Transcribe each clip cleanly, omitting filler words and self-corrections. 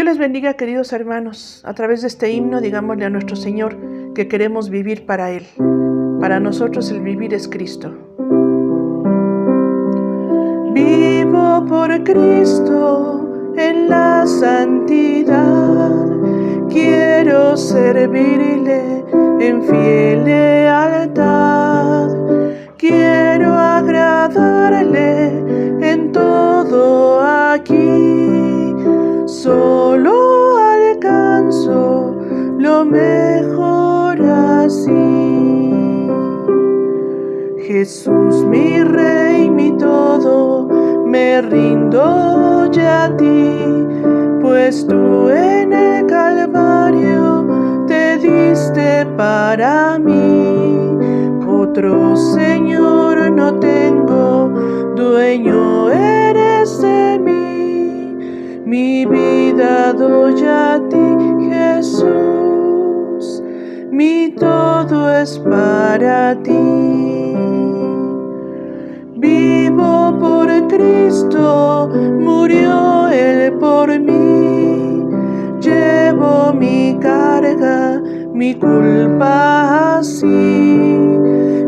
Dios les bendiga, queridos hermanos. A través de este himno, digámosle a nuestro Señor que queremos vivir para Él. Para nosotros el vivir es Cristo. Vivo por Cristo en la santidad. Quiero servirle en fiel lealtad. Quiero agradarle en todo aquí. Solo alcanzo lo mejor así. Jesús, mi Rey, mi todo, me rindo ya a ti, pues tú en el Calvario te diste para mí. Otro Señor no tengo, dueño eres de mí. Mi vida doy a ti, Jesús, mi todo es para ti. Vivo por Cristo, murió Él por mí. Llevo mi carga, mi culpa así.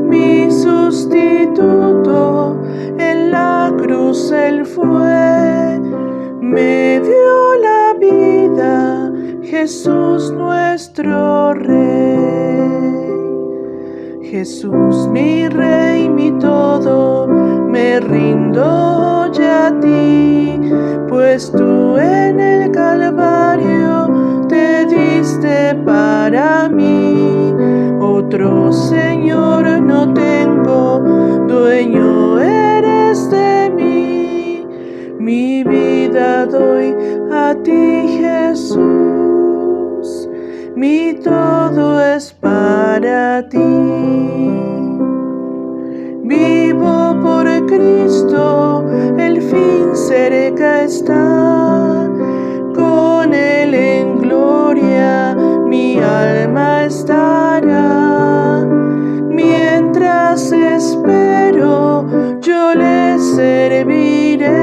Mi sustituto en la cruz Él fue. Me dio la vida, Jesús nuestro Rey. Jesús, mi Rey, mi todo, me rindo ya a ti, pues tú en el Calvario te diste para mí. Otro Señor no tengo, dueño eres de mí. Mi vida doy a ti, Jesús, mi todo es para ti. Vivo por Cristo, el fin cerca está. Con Él en gloria mi alma estará. Mientras espero, yo le serviré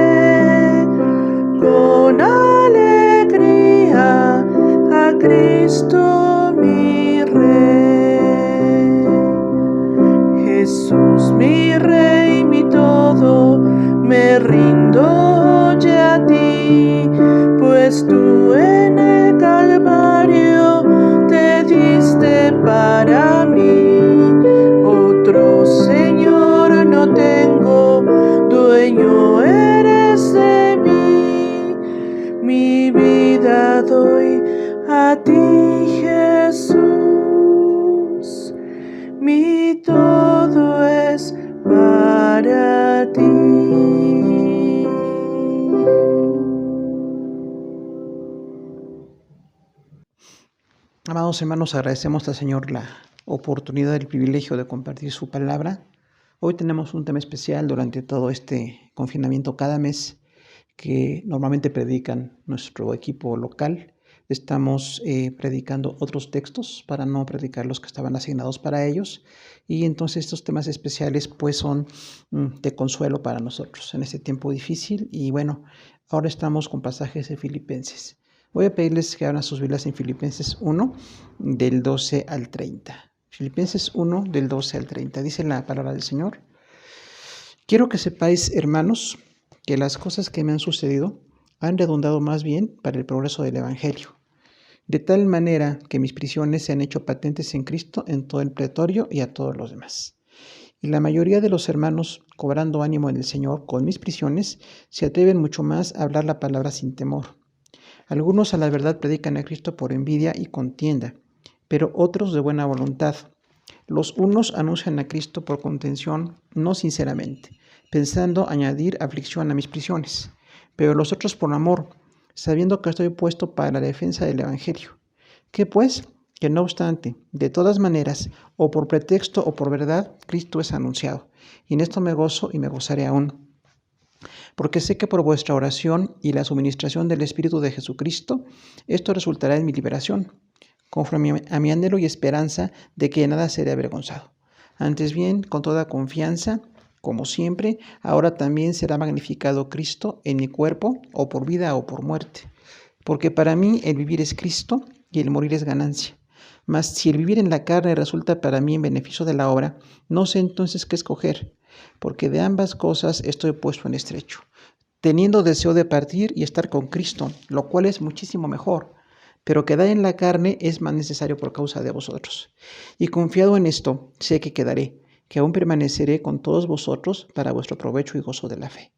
con alegría a Cristo mi Rey. Jesús, mi Rey, mi todo, me rindo ya a ti, pues tú en el Calvario te diste para mí. Otro Señor no tengo, dueño eres de mí. Mi vida doy a ti, Jesús, mi todo es para ti. Amados hermanos, agradecemos al Señor la oportunidad, el privilegio de compartir su palabra. Hoy tenemos un tema especial durante todo este confinamiento. Cada mes que normalmente predican nuestro equipo local, estamos predicando otros textos para no predicar los que estaban asignados para ellos. Y entonces estos temas especiales pues son de consuelo para nosotros en este tiempo difícil. Y bueno, ahora estamos con pasajes de Filipenses. Voy a pedirles que abran sus Biblias en Filipenses 1, del 12 al 30. Filipenses 1, del 12 al 30. Dice la palabra del Señor: Quiero que sepáis, hermanos, que las cosas que me han sucedido han redundado más bien para el progreso del Evangelio, de tal manera que mis prisiones se han hecho patentes en Cristo en todo el pretorio y a todos los demás. Y la mayoría de los hermanos, cobrando ánimo en el Señor con mis prisiones, se atreven mucho más a hablar la palabra sin temor. Algunos a la verdad predican a Cristo por envidia y contienda, pero otros de buena voluntad. Los unos anuncian a Cristo por contención, no sinceramente, pensando añadir aflicción a mis prisiones, pero los otros por amor, sabiendo que estoy puesto para la defensa del Evangelio. ¿Qué pues? Que no obstante, de todas maneras, o por pretexto o por verdad, Cristo es anunciado, y en esto me gozo y me gozaré aún. Porque sé que por vuestra oración y la suministración del Espíritu de Jesucristo, esto resultará en mi liberación, conforme a mi anhelo y esperanza de que nada seré avergonzado. Antes bien, con toda confianza, como siempre, ahora también será magnificado Cristo en mi cuerpo, o por vida o por muerte. Porque para mí el vivir es Cristo y el morir es ganancia. Mas si el vivir en la carne resulta para mí en beneficio de la obra, no sé entonces qué escoger, porque de ambas cosas estoy puesto en estrecho, teniendo deseo de partir y estar con Cristo, lo cual es muchísimo mejor, pero quedar en la carne es más necesario por causa de vosotros. Y confiado en esto, sé que quedaré, que aún permaneceré con todos vosotros para vuestro provecho y gozo de la fe,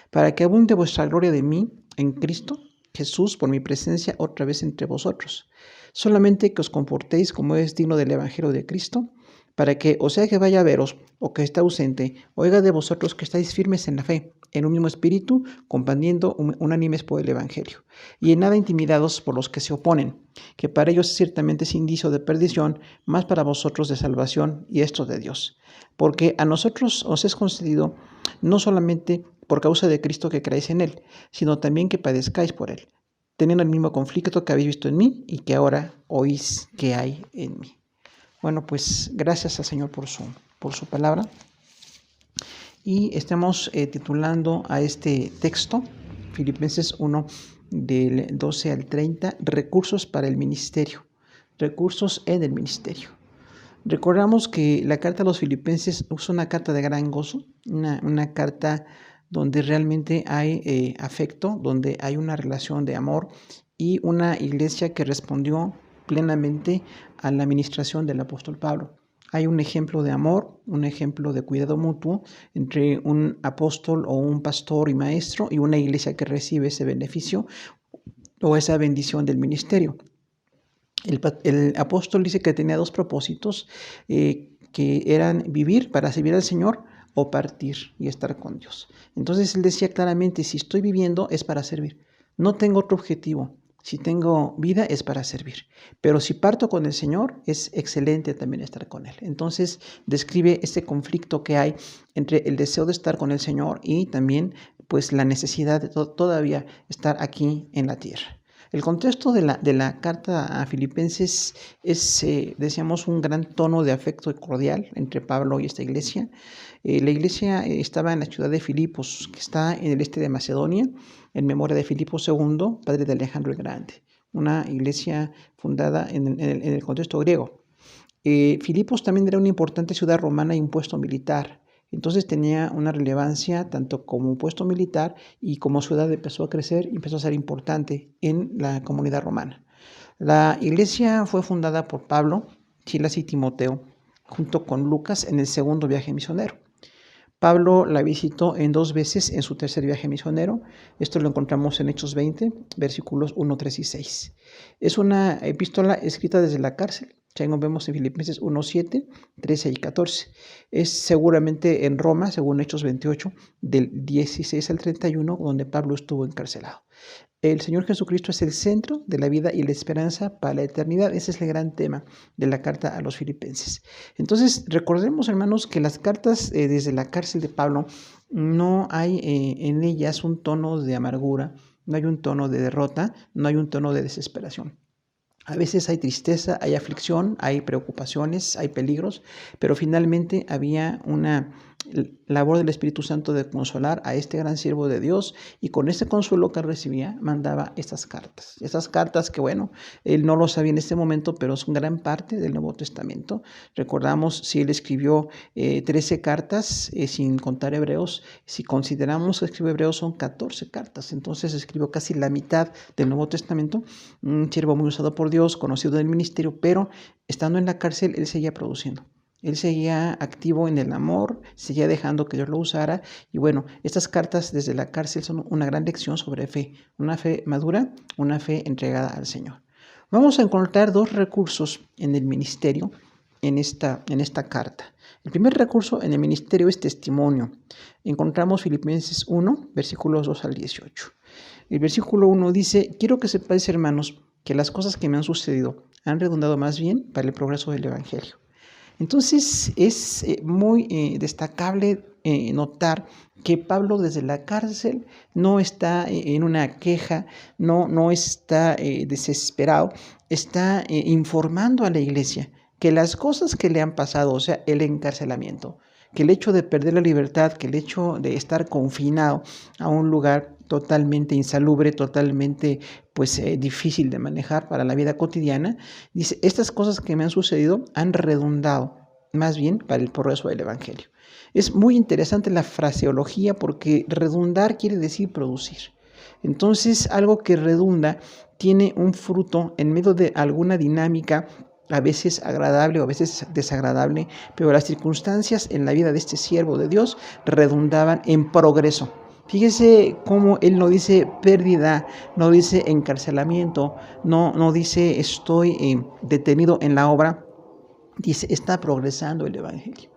para que abunde vuestra gloria de mí en Cristo Jesús por mi presencia otra vez entre vosotros. Solamente que os comportéis como es digno del Evangelio de Cristo, para que, o sea que vaya a veros, o que esté ausente, oiga de vosotros que estáis firmes en la fe, en un mismo espíritu, comprendiendo unánimes por el Evangelio, y en nada intimidados por los que se oponen, que para ellos ciertamente es indicio de perdición, más para vosotros de salvación, y esto de Dios. Porque a nosotros os es concedido no solamente por causa de Cristo que creáis en Él, sino también que padezcáis por Él, teniendo el mismo conflicto que habéis visto en mí y que ahora oís que hay en mí. Bueno, pues gracias al Señor por su palabra. Y estamos titulando a este texto, Filipenses 1, del 12 al 30, recursos para el ministerio, recursos en el ministerio. Recordamos que la carta a los Filipenses es una carta de gran gozo, una carta donde realmente hay afecto, donde hay una relación de amor y una iglesia que respondió plenamente a la administración del apóstol Pablo. Hay un ejemplo de amor, un ejemplo de cuidado mutuo entre un apóstol o un pastor y maestro y una iglesia que recibe ese beneficio o esa bendición del ministerio. El apóstol dice que tenía dos propósitos, que eran vivir para servir al Señor o partir y estar con Dios. Entonces él decía claramente, si estoy viviendo es para servir, no tengo otro objetivo. Si tengo vida es para servir, pero si parto con el Señor es excelente también estar con Él. Entonces describe este conflicto que hay entre el deseo de estar con el Señor y también pues la necesidad de todavía estar aquí en la tierra. El contexto de la carta a Filipenses es, decíamos, un gran tono de afecto cordial entre Pablo y esta iglesia. La iglesia estaba en la ciudad de Filipos, que está en el este de Macedonia, en memoria de Filipo II, padre de Alejandro el Grande, una iglesia fundada en el contexto griego. Filipos también era una importante ciudad romana y un puesto militar. Entonces tenía una relevancia tanto como puesto militar y como ciudad empezó a crecer y empezó a ser importante en la comunidad romana. La iglesia fue fundada por Pablo, Silas y Timoteo, junto con Lucas en el segundo viaje misionero. Pablo la visitó en 2 veces en su tercer viaje misionero. Esto lo encontramos en Hechos 20, versículos 1, 3 y 6. Es una epístola escrita desde la cárcel. Ya lo vemos en Filipenses 1, 7, 13 y 14. Es seguramente en Roma, según Hechos 28, del 16 al 31, donde Pablo estuvo encarcelado. El Señor Jesucristo es el centro de la vida y la esperanza para la eternidad. Ese es el gran tema de la carta a los Filipenses. Entonces, recordemos, hermanos, que las cartas desde la cárcel de Pablo no hay en ellas un tono de amargura, no hay un tono de derrota, no hay un tono de desesperación. A veces hay tristeza, hay aflicción, hay preocupaciones, hay peligros, pero finalmente había una labor del Espíritu Santo de consolar a este gran siervo de Dios, y con ese consuelo que recibía mandaba estas cartas que bueno, él no lo sabía en este momento, pero son gran parte del Nuevo Testamento. Recordamos, si él escribió 13 cartas, sin contar Hebreos, si consideramos que escribió Hebreos son 14 cartas, entonces escribió casi la mitad del Nuevo Testamento. Un siervo muy usado por Dios, conocido del ministerio, pero estando en la cárcel él seguía produciendo. Él seguía activo en el amor, seguía dejando que Dios lo usara. Y bueno, estas cartas desde la cárcel son una gran lección sobre fe, una fe madura, una fe entregada al Señor. Vamos a encontrar 2 recursos en el ministerio en esta carta. El primer recurso en el ministerio es testimonio. Encontramos Filipenses 1, versículos 2 al 18. El versículo 1 dice: quiero que sepáis, hermanos, que las cosas que me han sucedido han redundado más bien para el progreso del Evangelio. Entonces es muy destacable notar que Pablo desde la cárcel no está en una queja, no está desesperado, está informando a la iglesia que las cosas que le han pasado, o sea, el encarcelamiento, que el hecho de perder la libertad, que el hecho de estar confinado a un lugar totalmente insalubre, totalmente difícil de manejar para la vida cotidiana. Dice, estas cosas que me han sucedido han redundado más bien para el progreso del Evangelio. Es muy interesante la fraseología porque redundar quiere decir producir. Entonces, algo que redunda tiene un fruto en medio de alguna dinámica, a veces agradable o a veces desagradable, pero las circunstancias en la vida de este siervo de Dios redundaban en progreso. Fíjese cómo él no dice pérdida, no dice encarcelamiento, no dice estoy detenido en la obra, dice está progresando el Evangelio.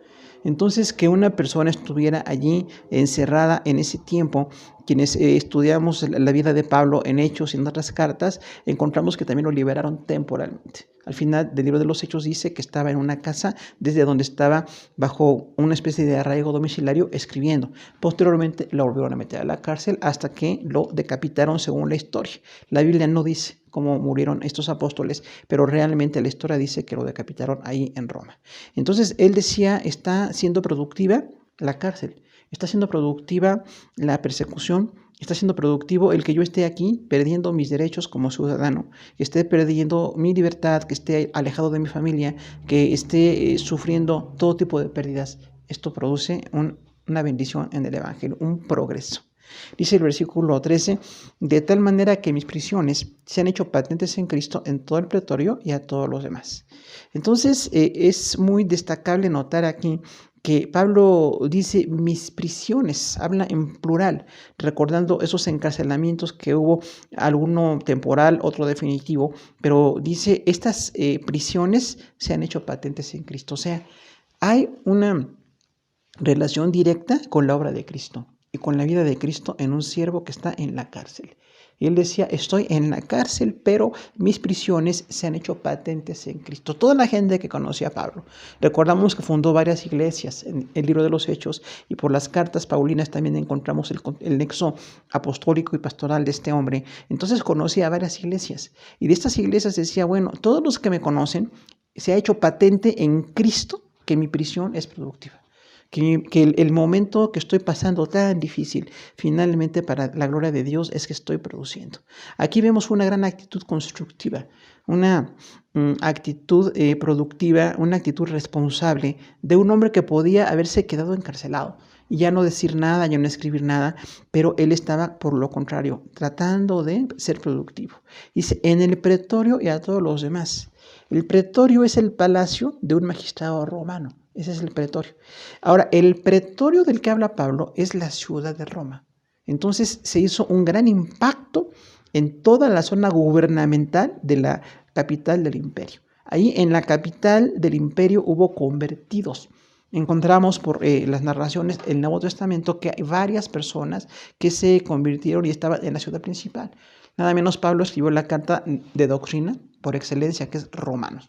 Entonces, que una persona estuviera allí encerrada en ese tiempo, quienes estudiamos la vida de Pablo en Hechos y en otras cartas, encontramos que también lo liberaron temporalmente. Al final del libro de los Hechos dice que estaba en una casa desde donde estaba bajo una especie de arraigo domiciliario escribiendo. Posteriormente lo volvieron a meter a la cárcel hasta que lo decapitaron según la historia. La Biblia no dice cómo murieron estos apóstoles, pero realmente la historia dice que lo decapitaron ahí en Roma. Entonces él decía, está siendo productiva la cárcel, está siendo productiva la persecución, está siendo productivo el que yo esté aquí perdiendo mis derechos como ciudadano, que esté perdiendo mi libertad, que esté alejado de mi familia, que esté sufriendo todo tipo de pérdidas. Esto produce una bendición en el Evangelio, un progreso. Dice el versículo 13, de tal manera que mis prisiones se han hecho patentes en Cristo en todo el pretorio y a todos los demás. Entonces es muy destacable notar aquí que Pablo dice mis prisiones, habla en plural, recordando esos encarcelamientos que hubo, alguno temporal, otro definitivo, pero dice estas prisiones se han hecho patentes en Cristo. O sea, hay una relación directa con la obra de Cristo y con la vida de Cristo en un siervo que está en la cárcel. Y él decía, estoy en la cárcel, pero mis prisiones se han hecho patentes en Cristo. Toda la gente que conocía a Pablo, recordamos que fundó varias iglesias en el libro de los Hechos y por las cartas paulinas también encontramos el nexo apostólico y pastoral de este hombre. Entonces conocía a varias iglesias y de estas iglesias decía, bueno, todos los que me conocen se ha hecho patente en Cristo que mi prisión es productiva. Que el momento que estoy pasando tan difícil, finalmente para la gloria de Dios es que estoy produciendo. Aquí vemos una gran actitud constructiva, una actitud productiva, una actitud responsable de un hombre que podía haberse quedado encarcelado y ya no decir nada, ya no escribir nada, pero él estaba por lo contrario, tratando de ser productivo. Dice, en el pretorio y a todos los demás. El pretorio es el palacio de un magistrado romano. Ese es el pretorio. Ahora, el pretorio del que habla Pablo es la ciudad de Roma. Entonces se hizo un gran impacto en toda la zona gubernamental de la capital del imperio. Ahí en la capital del imperio hubo convertidos. Encontramos por las narraciones del Nuevo Testamento que hay varias personas que se convirtieron y estaban en la ciudad principal. Nada menos Pablo escribió la carta de doctrina por excelencia, que es Romanos.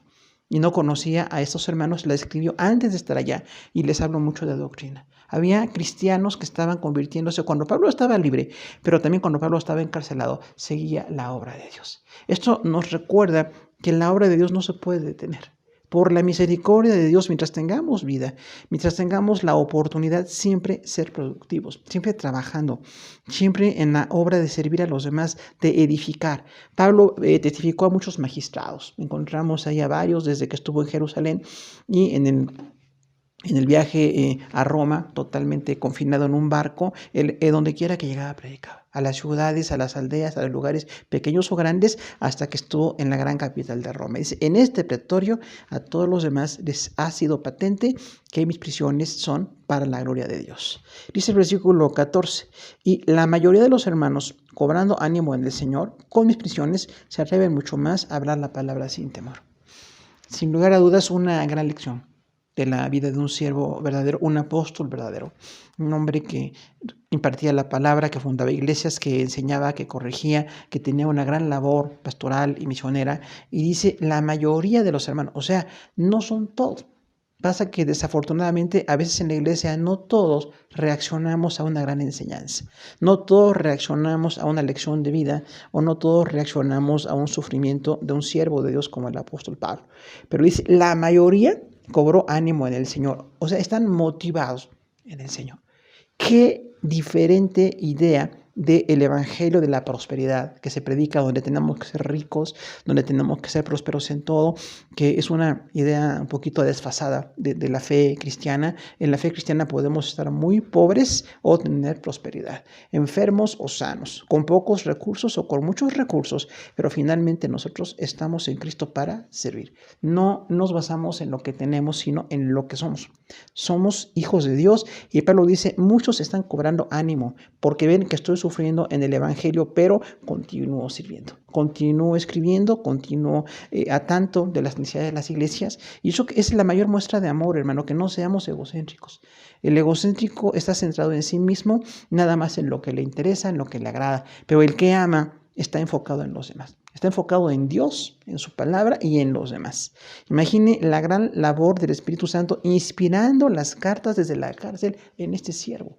Y no conocía a estos hermanos, la escribió antes de estar allá y les habló mucho de doctrina. Había cristianos que estaban convirtiéndose cuando Pablo estaba libre, pero también cuando Pablo estaba encarcelado, seguía la obra de Dios. Esto nos recuerda que la obra de Dios no se puede detener. Por la misericordia de Dios, mientras tengamos vida, mientras tengamos la oportunidad, siempre ser productivos, siempre trabajando, siempre en la obra de servir a los demás, de edificar. Pablo testificó a muchos magistrados. Encontramos ahí a varios desde que estuvo en Jerusalén y en el viaje a Roma, totalmente confinado en un barco, donde quiera que llegaba predicaba. A las ciudades, a las aldeas, a los lugares pequeños o grandes, hasta que estuvo en la gran capital de Roma. Dice, en este pretorio a todos los demás les ha sido patente que mis prisiones son para la gloria de Dios. Dice el versículo 14, y la mayoría de los hermanos, cobrando ánimo en el Señor, con mis prisiones se atreven mucho más a hablar la palabra sin temor. Sin lugar a dudas, una gran lección de la vida de un siervo verdadero, un apóstol verdadero, un hombre que impartía la palabra, que fundaba iglesias, que enseñaba, que corregía, que tenía una gran labor pastoral y misionera. Y dice, la mayoría de los hermanos, o sea, no son todos. Pasa que desafortunadamente a veces en la iglesia no todos reaccionamos a una gran enseñanza, no todos reaccionamos a una lección de vida o no todos reaccionamos a un sufrimiento de un siervo de Dios como el apóstol Pablo. Pero dice, la mayoría cobró ánimo en el Señor, o sea, están motivados en el Señor. Qué diferente idea del evangelio de la prosperidad que se predica, donde tenemos que ser ricos, donde tenemos que ser prósperos en todo, que es una idea un poquito desfasada de la fe cristiana. En la fe cristiana podemos estar muy pobres o tener prosperidad, enfermos o sanos, con pocos recursos o con muchos recursos, pero finalmente nosotros estamos en Cristo para servir. No nos basamos en lo que tenemos, sino en lo que somos. Somos hijos de Dios, y Pablo dice, muchos están cobrando ánimo porque ven que estoy sufriendo en el evangelio, pero continúo sirviendo, continúo escribiendo, continúo a tanto de las necesidades de las iglesias. Y eso es la mayor muestra de amor, hermano, que no seamos egocéntricos. El egocéntrico está centrado en sí mismo, nada más en lo que le interesa, en lo que le agrada, pero el que ama está enfocado en los demás. Está enfocado en Dios, en su palabra y en los demás. Imagine la gran labor del Espíritu Santo inspirando las cartas desde la cárcel en este siervo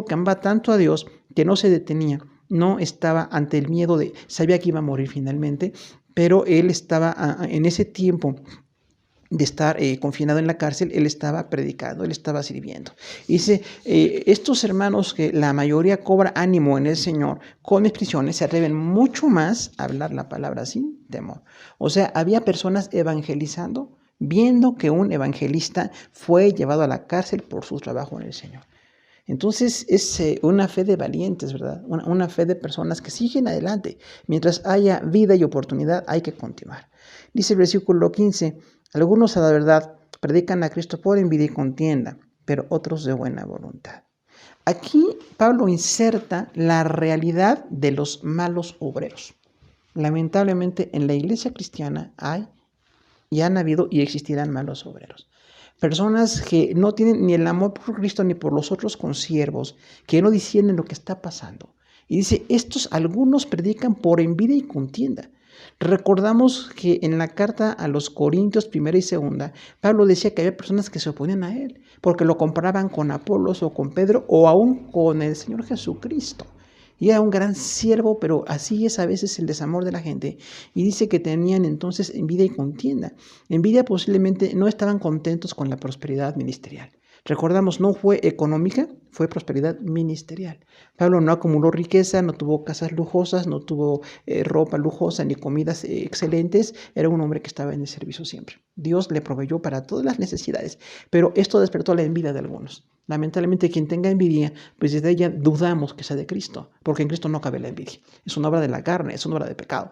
que amaba tanto a Dios que no se detenía, no estaba ante el miedo sabía que iba a morir finalmente, pero él estaba en ese tiempo de estar confinado en la cárcel, él estaba predicando, él estaba sirviendo. Dice, estos hermanos que la mayoría cobra ánimo en el Señor, con mis prisiones se atreven mucho más a hablar la palabra sin temor. O sea, había personas evangelizando, viendo que un evangelista fue llevado a la cárcel por su trabajo en el Señor. Entonces es una fe de valientes, ¿verdad? Una fe de personas que siguen adelante. Mientras haya vida y oportunidad, hay que continuar. Dice el versículo 15, algunos a la verdad predican a Cristo por envidia y contienda, pero otros de buena voluntad. Aquí Pablo inserta la realidad de los malos obreros. Lamentablemente en la iglesia cristiana hay y han habido y existirán malos obreros. Personas que no tienen ni el amor por Cristo ni por los otros consiervos, que no disciernen lo que está pasando. Y dice, estos algunos predican por envidia y contienda. Recordamos que en la carta a los Corintios, primera y segunda, Pablo decía que había personas que se oponían a él, porque lo comparaban con Apolos o con Pedro o aún con el Señor Jesucristo. Y era un gran siervo, pero así es a veces el desamor de la gente. Y dice que tenían entonces envidia y contienda. Envidia posiblemente no estaban contentos con la prosperidad ministerial. Recordamos, no fue económica, fue prosperidad ministerial. Pablo no acumuló riqueza, no tuvo casas lujosas, no tuvo ropa lujosa ni comidas excelentes. Era un hombre que estaba en el servicio siempre. Dios le proveyó para todas las necesidades, pero esto despertó la envidia de algunos. Lamentablemente, quien tenga envidia, pues desde ella dudamos que sea de Cristo, porque en Cristo no cabe la envidia. Es una obra de la carne, es una obra de pecado.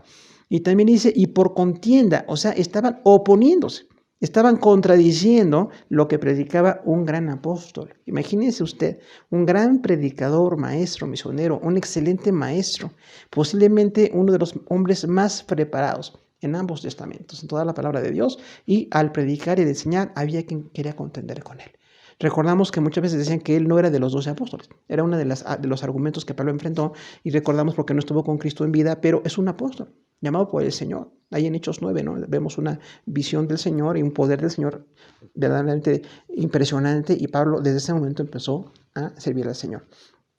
Y también dice, y por contienda, o sea, estaban oponiéndose. Estaban contradiciendo lo que predicaba un gran apóstol. Imagínense usted, un gran predicador, maestro, misionero, un excelente maestro, posiblemente uno de los hombres más preparados en ambos testamentos, en toda la palabra de Dios, y al predicar y enseñar había quien quería contender con él. Recordamos que muchas veces decían que él no era de los 12 apóstoles. Era uno de los argumentos que Pablo enfrentó, y recordamos porque no estuvo con Cristo en vida, pero es un apóstol llamado por el Señor. Ahí en Hechos 9, ¿no? Vemos una visión del Señor y un poder del Señor verdaderamente impresionante, y Pablo desde ese momento empezó a servir al Señor.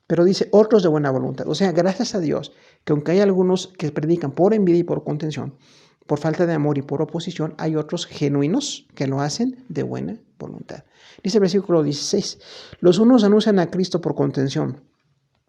Pero dice, otros de buena voluntad. O sea, gracias a Dios, que aunque hay algunos que predican por envidia y por contención, por falta de amor y por oposición, hay otros genuinos que lo hacen de buena voluntad. Dice el versículo 16, los unos anuncian a Cristo por contención,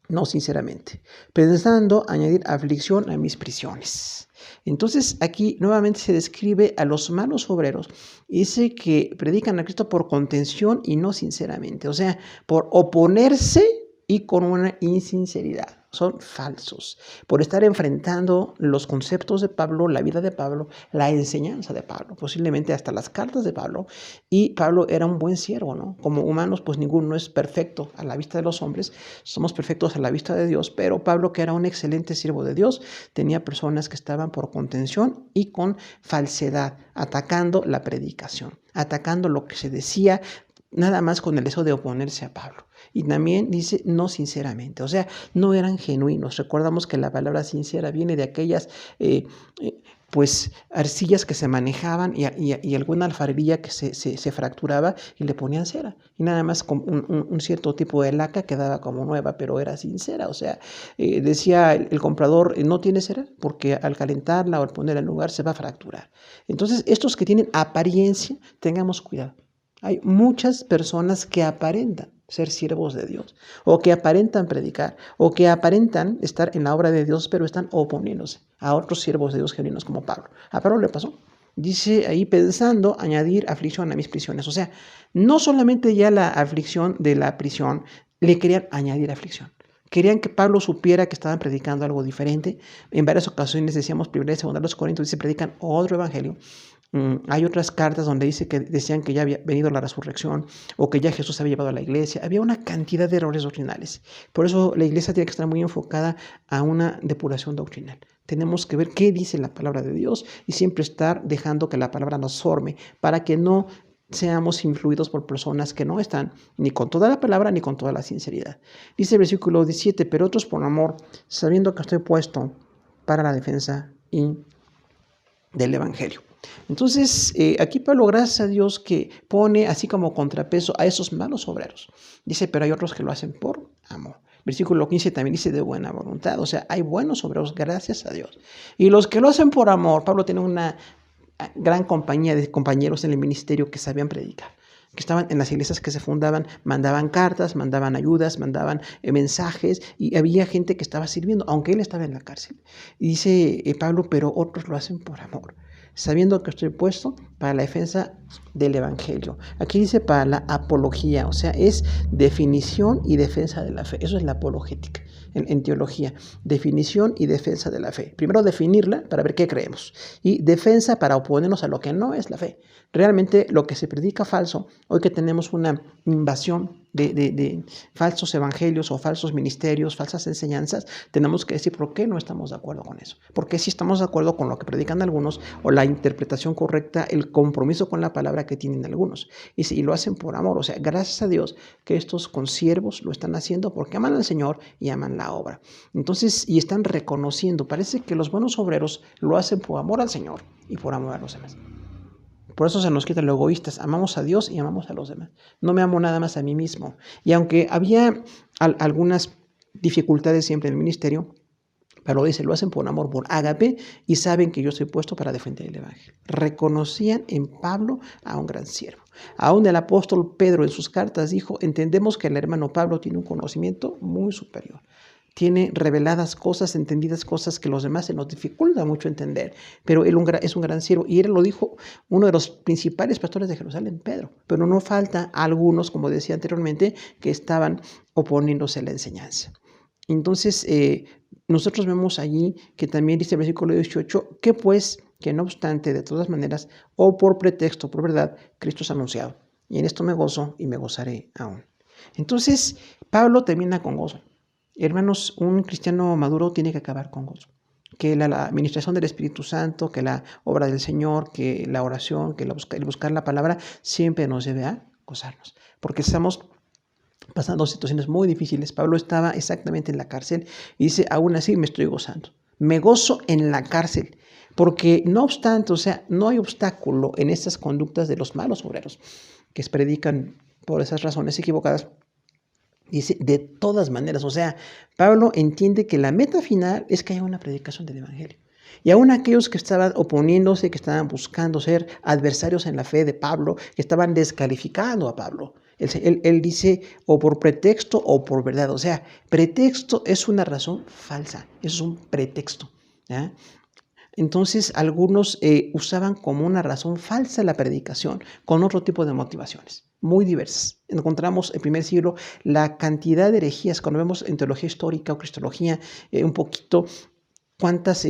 no sinceramente, pensando añadir aflicción a mis prisiones. Entonces aquí nuevamente se describe a los malos obreros y dice que predican a Cristo por contención y no sinceramente, o sea, por oponerse y con una insinceridad. Son falsos por estar enfrentando los conceptos de Pablo, la vida de Pablo, la enseñanza de Pablo, posiblemente hasta las cartas de Pablo. Y Pablo era un buen siervo, ¿no? Como humanos, pues ninguno es perfecto a la vista de los hombres, somos perfectos a la vista de Dios, pero Pablo, que era un excelente siervo de Dios, tenía personas que estaban por contención y con falsedad, atacando la predicación, atacando lo que se decía, nada más con el deseo de oponerse a Pablo. Y también dice no sinceramente, o sea, no eran genuinos. Recordamos que la palabra sincera viene de aquellas pues arcillas que se manejaban y alguna alfarería que se fracturaba y le ponían cera. Y nada más con un cierto tipo de laca quedaba como nueva, pero era sincera. O sea, decía el comprador, no tiene cera porque al calentarla o al ponerla en lugar se va a fracturar. Entonces, estos que tienen apariencia, tengamos cuidado. Hay muchas personas que aparentan ser siervos de Dios, o que aparentan predicar, o que aparentan estar en la obra de Dios, pero están oponiéndose a otros siervos de Dios genuinos como Pablo. A Pablo le pasó. Dice ahí, pensando añadir aflicción a mis prisiones. O sea, no solamente ya la aflicción de la prisión, le querían añadir aflicción. Querían que Pablo supiera que estaban predicando algo diferente. En varias ocasiones decíamos, 1 y 2 Corintios, dice, predican otro evangelio. Hay otras cartas donde dice que decían que ya había venido la resurrección o que ya Jesús había llevado a la iglesia. Había una cantidad de errores doctrinales. Por eso la iglesia tiene que estar muy enfocada a una depuración doctrinal. Tenemos que ver qué dice la palabra de Dios y siempre estar dejando que la palabra nos forme para que no seamos influidos por personas que no están ni con toda la palabra ni con toda la sinceridad. Dice el versículo 17, pero otros por amor, sabiendo que estoy puesto para la defensa del evangelio. Entonces, aquí Pablo, gracias a Dios, que pone así como contrapeso a esos malos obreros. Dice, pero hay otros que lo hacen por amor. Versículo 15 también dice de buena voluntad. O sea, hay buenos obreros, gracias a Dios. Y los que lo hacen por amor, Pablo tiene una gran compañía de compañeros en el ministerio que sabían predicar, que estaban en las iglesias que se fundaban, mandaban cartas, mandaban ayudas, mandaban mensajes, y había gente que estaba sirviendo, aunque él estaba en la cárcel. Y dice Pablo, pero otros lo hacen por amor, sabiendo que estoy puesto para la defensa del evangelio. Aquí dice para la apología, o sea, es definición y defensa de la fe. Eso es la apologética en teología, definición y defensa de la fe. Primero definirla para ver qué creemos y defensa para oponernos a lo que no es la fe. Realmente lo que se predica falso, hoy que tenemos una invasión de falsos evangelios o falsos ministerios, falsas enseñanzas, tenemos que decir por qué no estamos de acuerdo con eso. Porque si estamos de acuerdo con lo que predican algunos o la interpretación correcta, el compromiso con la palabra que tienen algunos. Y lo hacen por amor. O sea, gracias a Dios que estos consiervos lo están haciendo porque aman al Señor y aman la obra. Entonces, y están reconociendo, parece que los buenos obreros lo hacen por amor al Señor y por amor a los demás. Por eso se nos quita lo egoístas. Amamos a Dios y amamos a los demás. No me amo nada más a mí mismo. Y aunque había algunas dificultades siempre en el ministerio, pero dice, lo hacen por amor, por ágape, y saben que yo estoy puesto para defender el evangelio. Reconocían en Pablo a un gran siervo. Aún el apóstol Pedro en sus cartas dijo, entendemos que el hermano Pablo tiene un conocimiento muy superior. Tiene reveladas cosas, entendidas cosas que los demás se nos dificulta mucho entender, pero él es un gran siervo, y él lo dijo uno de los principales pastores de Jerusalén, Pedro, pero no falta algunos, como decía anteriormente, que estaban oponiéndose a la enseñanza. Entonces, nosotros vemos allí que también dice el versículo 18, que pues, que no obstante, de todas maneras, o por pretexto, por verdad, Cristo es anunciado, y en esto me gozo y me gozaré aún. Entonces, Pablo termina con gozo. Hermanos, un cristiano maduro tiene que acabar con gozo. Que la administración del Espíritu Santo, que la obra del Señor, que la oración, que el buscar la palabra, siempre nos debe a gozarnos. Porque estamos pasando situaciones muy difíciles. Pablo estaba exactamente en la cárcel y dice, aún así me estoy gozando. Me gozo en la cárcel. Porque no obstante, o sea, no hay obstáculo en estas conductas de los malos obreros que predican por esas razones equivocadas. Dice, de todas maneras, o sea, Pablo entiende que la meta final es que haya una predicación del evangelio. Y aún aquellos que estaban oponiéndose, que estaban buscando ser adversarios en la fe de Pablo, que estaban descalificando a Pablo, él dice, o por pretexto o por verdad. O sea, pretexto es una razón falsa, eso es un pretexto, ¿ya? Entonces, algunos usaban como una razón falsa la predicación con otro tipo de motivaciones, muy diversas. Encontramos en el primer siglo la cantidad de herejías, cuando vemos en teología histórica o cristología, un poquito cuántas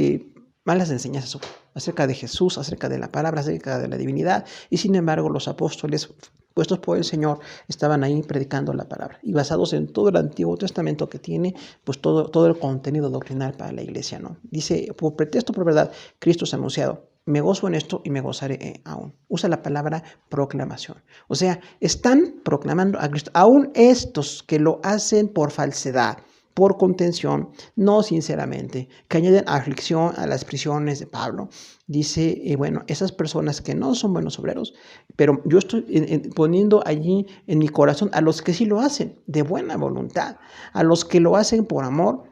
malas enseñanzas hubo acerca de Jesús, acerca de la palabra, acerca de la divinidad, y sin embargo los apóstoles puestos por el Señor estaban ahí predicando la palabra y basados en todo el Antiguo Testamento que tiene pues todo el contenido doctrinal para la iglesia, ¿no? Dice, por pretexto, por verdad, Cristo es anunciado. Me gozo en esto y me gozaré aún. Usa la palabra proclamación. O sea, están proclamando a Cristo. Aún estos que lo hacen por falsedad, por contención, no sinceramente, que añaden aflicción a las prisiones de Pablo. Dice, bueno, esas personas que no son buenos obreros, pero yo estoy poniendo allí en mi corazón a los que sí lo hacen de buena voluntad, a los que lo hacen por amor,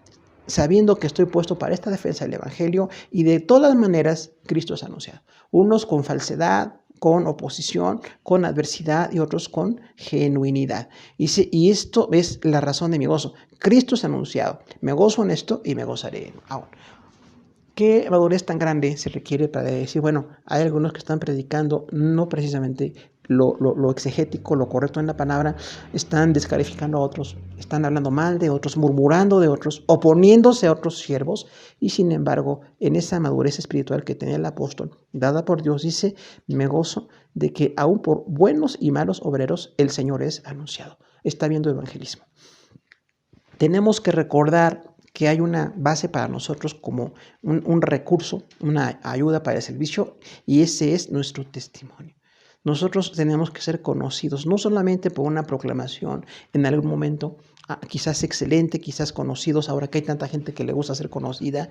sabiendo que estoy puesto para esta defensa del evangelio y de todas maneras Cristo es anunciado. Unos con falsedad, con oposición, con adversidad y otros con genuinidad. Y esto es la razón de mi gozo. Cristo es anunciado. Me gozo en esto y me gozaré aún. ¿Qué madurez tan grande se requiere para decir, bueno, hay algunos que están predicando no precisamente lo exegético, lo correcto en la palabra, están descalificando a otros, están hablando mal de otros, murmurando de otros, oponiéndose a otros siervos, y sin embargo, en esa madurez espiritual que tenía el apóstol, dada por Dios, dice, me gozo de que aún por buenos y malos obreros el Señor es anunciado. Está viendo evangelismo. Tenemos que recordar que hay una base para nosotros como un recurso, una ayuda para el servicio, y ese es nuestro testimonio. Nosotros tenemos que ser conocidos, no solamente por una proclamación en algún momento, quizás excelente, quizás conocidos, ahora que hay tanta gente que le gusta ser conocida.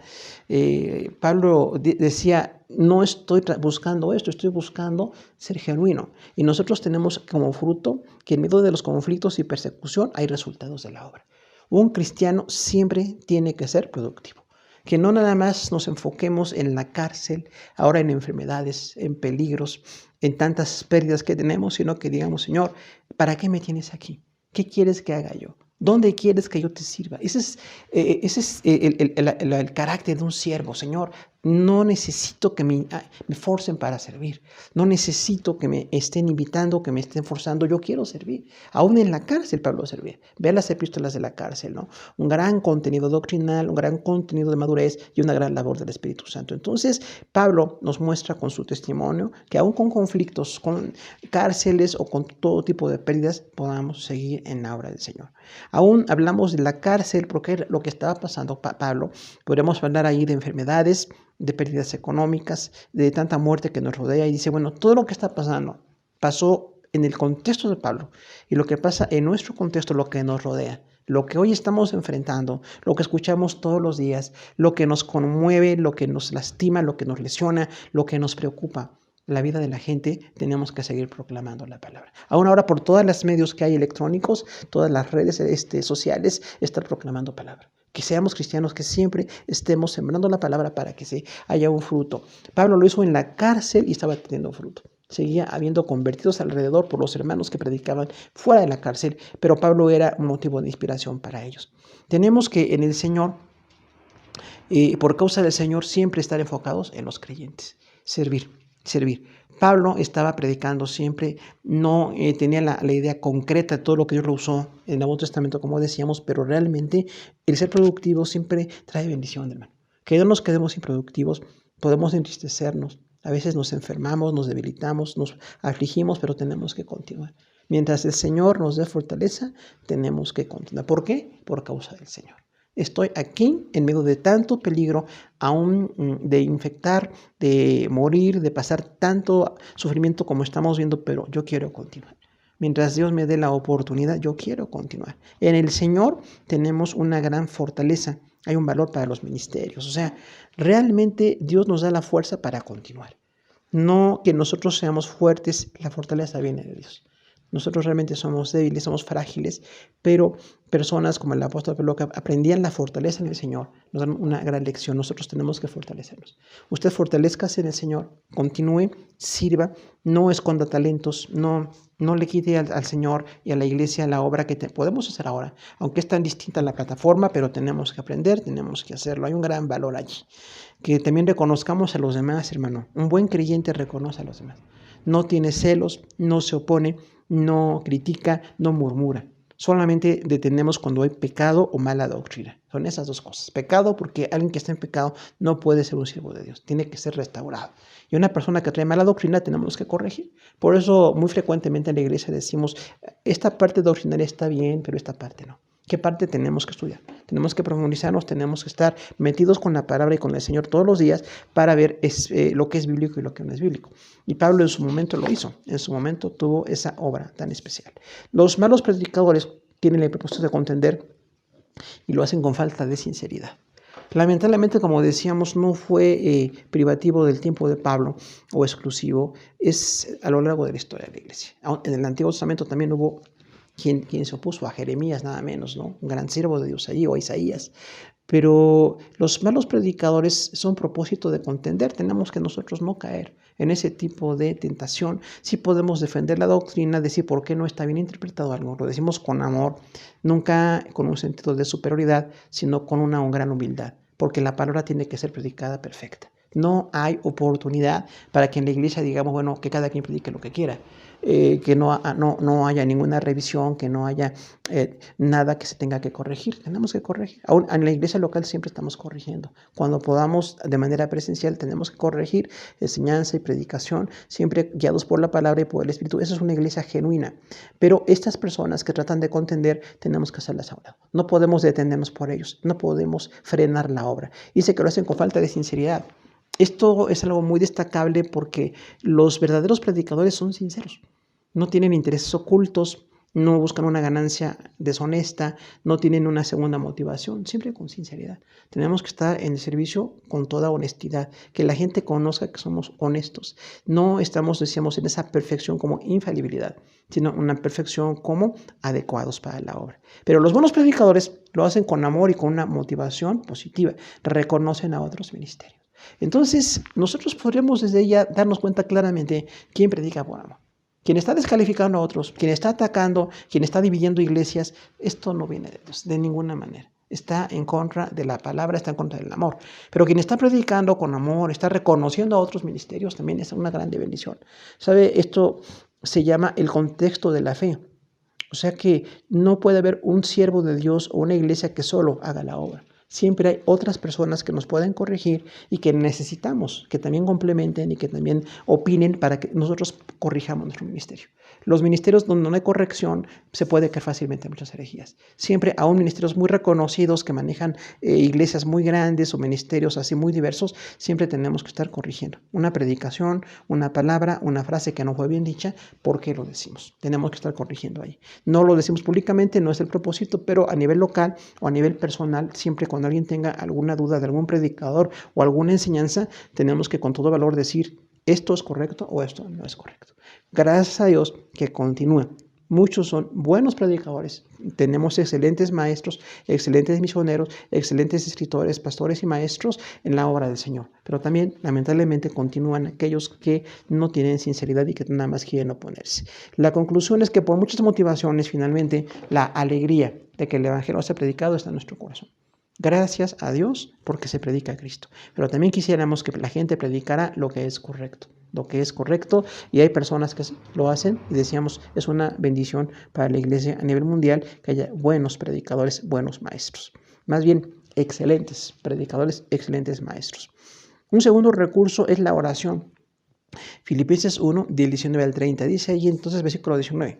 Pablo decía, no estoy buscando esto, estoy buscando ser genuino. Y nosotros tenemos como fruto que en medio de los conflictos y persecución hay resultados de la obra. Un cristiano siempre tiene que ser productivo. Que no nada más nos enfoquemos en la cárcel, ahora en enfermedades, en peligros, en tantas pérdidas que tenemos, sino que digamos, Señor, ¿para qué me tienes aquí? ¿Qué quieres que haga yo? ¿Dónde quieres que yo te sirva? Ese es el carácter de un siervo, Señor. No necesito que me forcen para servir. No necesito que me estén invitando, que me estén forzando. Yo quiero servir. Aún en la cárcel Pablo servía. Ve las epístolas de la cárcel, ¿no? Un gran contenido doctrinal, un gran contenido de madurez y una gran labor del Espíritu Santo. Entonces, Pablo nos muestra con su testimonio que aún con conflictos, con cárceles o con todo tipo de pérdidas, podamos seguir en la obra del Señor. Aún hablamos de la cárcel porque lo que estaba pasando Pablo. Podemos hablar ahí de enfermedades, de pérdidas económicas, de tanta muerte que nos rodea, y dice, bueno, todo lo que está pasando pasó en el contexto de Pablo, y lo que pasa en nuestro contexto, lo que nos rodea, lo que hoy estamos enfrentando, lo que escuchamos todos los días, lo que nos conmueve, lo que nos lastima, lo que nos lesiona, lo que nos preocupa, la vida de la gente, tenemos que seguir proclamando la palabra. Aún ahora por todos los medios que hay electrónicos, todas las redes sociales, estar proclamando palabra. Que seamos cristianos, que siempre estemos sembrando la palabra para que se haya un fruto. Pablo lo hizo en la cárcel y estaba teniendo fruto. Seguía habiendo convertidos alrededor por los hermanos que predicaban fuera de la cárcel, pero Pablo era un motivo de inspiración para ellos. Tenemos que en el Señor, por causa del Señor, siempre estar enfocados en los creyentes. Servir. Pablo estaba predicando siempre, no tenía la idea concreta de todo lo que Dios lo usó en el Nuevo Testamento, como decíamos, pero realmente el ser productivo siempre trae bendición, hermano. Que no nos quedemos improductivos, podemos entristecernos, a veces nos enfermamos, nos debilitamos, nos afligimos, pero tenemos que continuar. Mientras el Señor nos dé fortaleza, tenemos que continuar. ¿Por qué? Por causa del Señor. Estoy aquí en medio de tanto peligro, aún de infectar, de morir, de pasar tanto sufrimiento como estamos viendo, pero yo quiero continuar. Mientras Dios me dé la oportunidad, yo quiero continuar. En el Señor tenemos una gran fortaleza. Hay un valor para los ministerios. O sea, realmente Dios nos da la fuerza para continuar. No que nosotros seamos fuertes, la fortaleza viene de Dios. Nosotros realmente somos débiles, somos frágiles, pero personas como el apóstol Pablo que aprendían la fortaleza en el Señor nos dan una gran lección. Nosotros tenemos que fortalecernos. Usted fortalezcase en el Señor, continúe, sirva, no esconda talentos, no le quite al Señor y a la iglesia la obra que podemos hacer ahora. Aunque es tan distinta la plataforma, pero tenemos que aprender, tenemos que hacerlo. Hay un gran valor allí. Que también reconozcamos a los demás, hermano. Un buen creyente reconoce a los demás. No tiene celos, no se opone, no critica, no murmura. Solamente detenemos cuando hay pecado o mala doctrina. Son esas dos cosas. Pecado porque alguien que está en pecado no puede ser un siervo de Dios. Tiene que ser restaurado. Y una persona que trae mala doctrina tenemos que corregir. Por eso muy frecuentemente en la iglesia decimos, esta parte doctrinaria está bien, pero esta parte no. ¿Qué parte tenemos que estudiar? Tenemos que profundizarnos, tenemos que estar metidos con la palabra y con el Señor todos los días para ver lo que es bíblico y lo que no es bíblico. Y Pablo en su momento lo hizo, en su momento tuvo esa obra tan especial. Los malos predicadores tienen el propósito de contender y lo hacen con falta de sinceridad. Lamentablemente, como decíamos, no fue privativo del tiempo de Pablo o exclusivo, es a lo largo de la historia de la iglesia. En el Antiguo Testamento también hubo quien se opuso a Jeremías, nada menos, ¿no? Un gran siervo de Dios allí, o a Isaías. Pero los malos predicadores son propósito de contender. Tenemos que nosotros no caer en ese tipo de tentación. Sí podemos defender la doctrina, decir por qué no está bien interpretado algo. Lo decimos con amor, nunca con un sentido de superioridad, sino con una gran humildad, porque la palabra tiene que ser predicada perfecta. No hay oportunidad para que en la iglesia digamos, bueno, que cada quien predique lo que quiera, que no haya ninguna revisión, que no haya nada que se tenga que corregir. Tenemos que corregir. Aún en la iglesia local siempre estamos corrigiendo. Cuando podamos de manera presencial tenemos que corregir enseñanza y predicación, siempre guiados por la palabra y por el Espíritu. Esa es una iglesia genuina. Pero estas personas que tratan de contender, tenemos que hacerlas a un lado. No podemos detenernos por ellos, no podemos frenar la obra. Dice que lo hacen con falta de sinceridad. Esto es algo muy destacable porque los verdaderos predicadores son sinceros. No tienen intereses ocultos, no buscan una ganancia deshonesta, no tienen una segunda motivación, siempre con sinceridad. Tenemos que estar en el servicio con toda honestidad, que la gente conozca que somos honestos. No estamos, decíamos, en esa perfección como infalibilidad, sino una perfección como adecuados para la obra. Pero los buenos predicadores lo hacen con amor y con una motivación positiva, reconocen a otros ministerios. Entonces, nosotros podremos desde ya darnos cuenta claramente quién predica por amor. Quien está descalificando a otros, quien está atacando, quien está dividiendo iglesias, esto no viene de Dios, de ninguna manera. Está en contra de la palabra, está en contra del amor. Pero quien está predicando con amor, está reconociendo a otros ministerios, también es una grande bendición. ¿Sabe? Esto se llama el contexto de la fe. O sea que no puede haber un siervo de Dios o una iglesia que solo haga la obra. Siempre hay otras personas que nos pueden corregir y que necesitamos que también complementen y que también opinen para que nosotros corrijamos nuestro ministerio. Los ministerios donde no hay corrección se puede caer fácilmente en muchas herejías. Siempre aún ministerios muy reconocidos que manejan iglesias muy grandes o ministerios así muy diversos, siempre tenemos que estar corrigiendo. Una predicación, una palabra, una frase que no fue bien dicha, ¿por qué lo decimos? Tenemos que estar corrigiendo ahí. No lo decimos públicamente, no es el propósito, pero a nivel local o a nivel personal, siempre cuando alguien tenga alguna duda de algún predicador o alguna enseñanza, tenemos que con todo valor decir esto es correcto o esto no es correcto. Gracias a Dios que continúa. Muchos son buenos predicadores. Tenemos excelentes maestros, excelentes misioneros, excelentes escritores, pastores y maestros en la obra del Señor. Pero también, lamentablemente, continúan aquellos que no tienen sinceridad y que nada más quieren oponerse. La conclusión es que por muchas motivaciones, finalmente, la alegría de que el Evangelio sea predicado está en nuestro corazón. Gracias a Dios porque se predica a Cristo. Pero también quisiéramos que la gente predicara lo que es correcto. Lo que es correcto, y hay personas que lo hacen y decíamos, es una bendición para la iglesia a nivel mundial que haya buenos predicadores, buenos maestros. Más bien, excelentes predicadores, excelentes maestros. Un segundo recurso es la oración. Filipenses 1, del 19 al 30, dice ahí entonces versículo 19,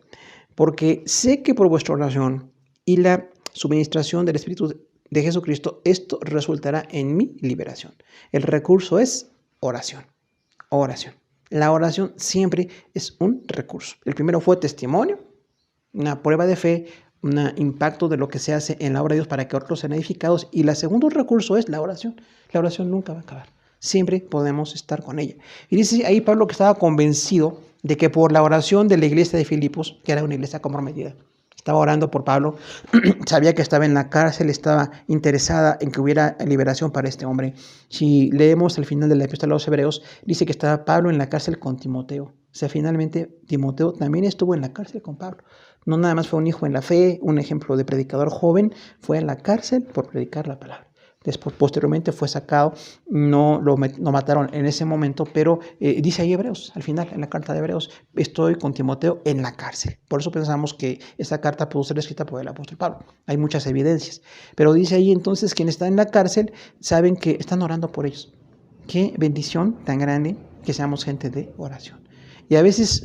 porque sé que por vuestra oración y la suministración del Espíritu de Jesucristo, esto resultará en mi liberación. El recurso es oración. Oración. La oración siempre es un recurso. El primero fue testimonio, una prueba de fe, un impacto de lo que se hace en la obra de Dios para que otros sean edificados. Y el segundo recurso es la oración. La oración nunca va a acabar. Siempre podemos estar con ella. Y dice ahí Pablo que estaba convencido de que por la oración de la iglesia de Filipos, que era una iglesia comprometida, estaba orando por Pablo, sabía que estaba en la cárcel, estaba interesada en que hubiera liberación para este hombre. Si leemos el final de la epístola a los Hebreos, dice que estaba Pablo en la cárcel con Timoteo. O sea, finalmente Timoteo también estuvo en la cárcel con Pablo. No nada más fue un hijo en la fe, un ejemplo de predicador joven, fue en la cárcel por predicar la palabra. Después, posteriormente fue sacado, no lo mataron en ese momento, pero dice ahí Hebreos, al final, en la carta de Hebreos, estoy con Timoteo en la cárcel. Por eso pensamos que esa carta pudo ser escrita por el apóstol Pablo. Hay muchas evidencias. Pero dice ahí entonces, quienes están en la cárcel saben que están orando por ellos. Qué bendición tan grande que seamos gente de oración. Y a veces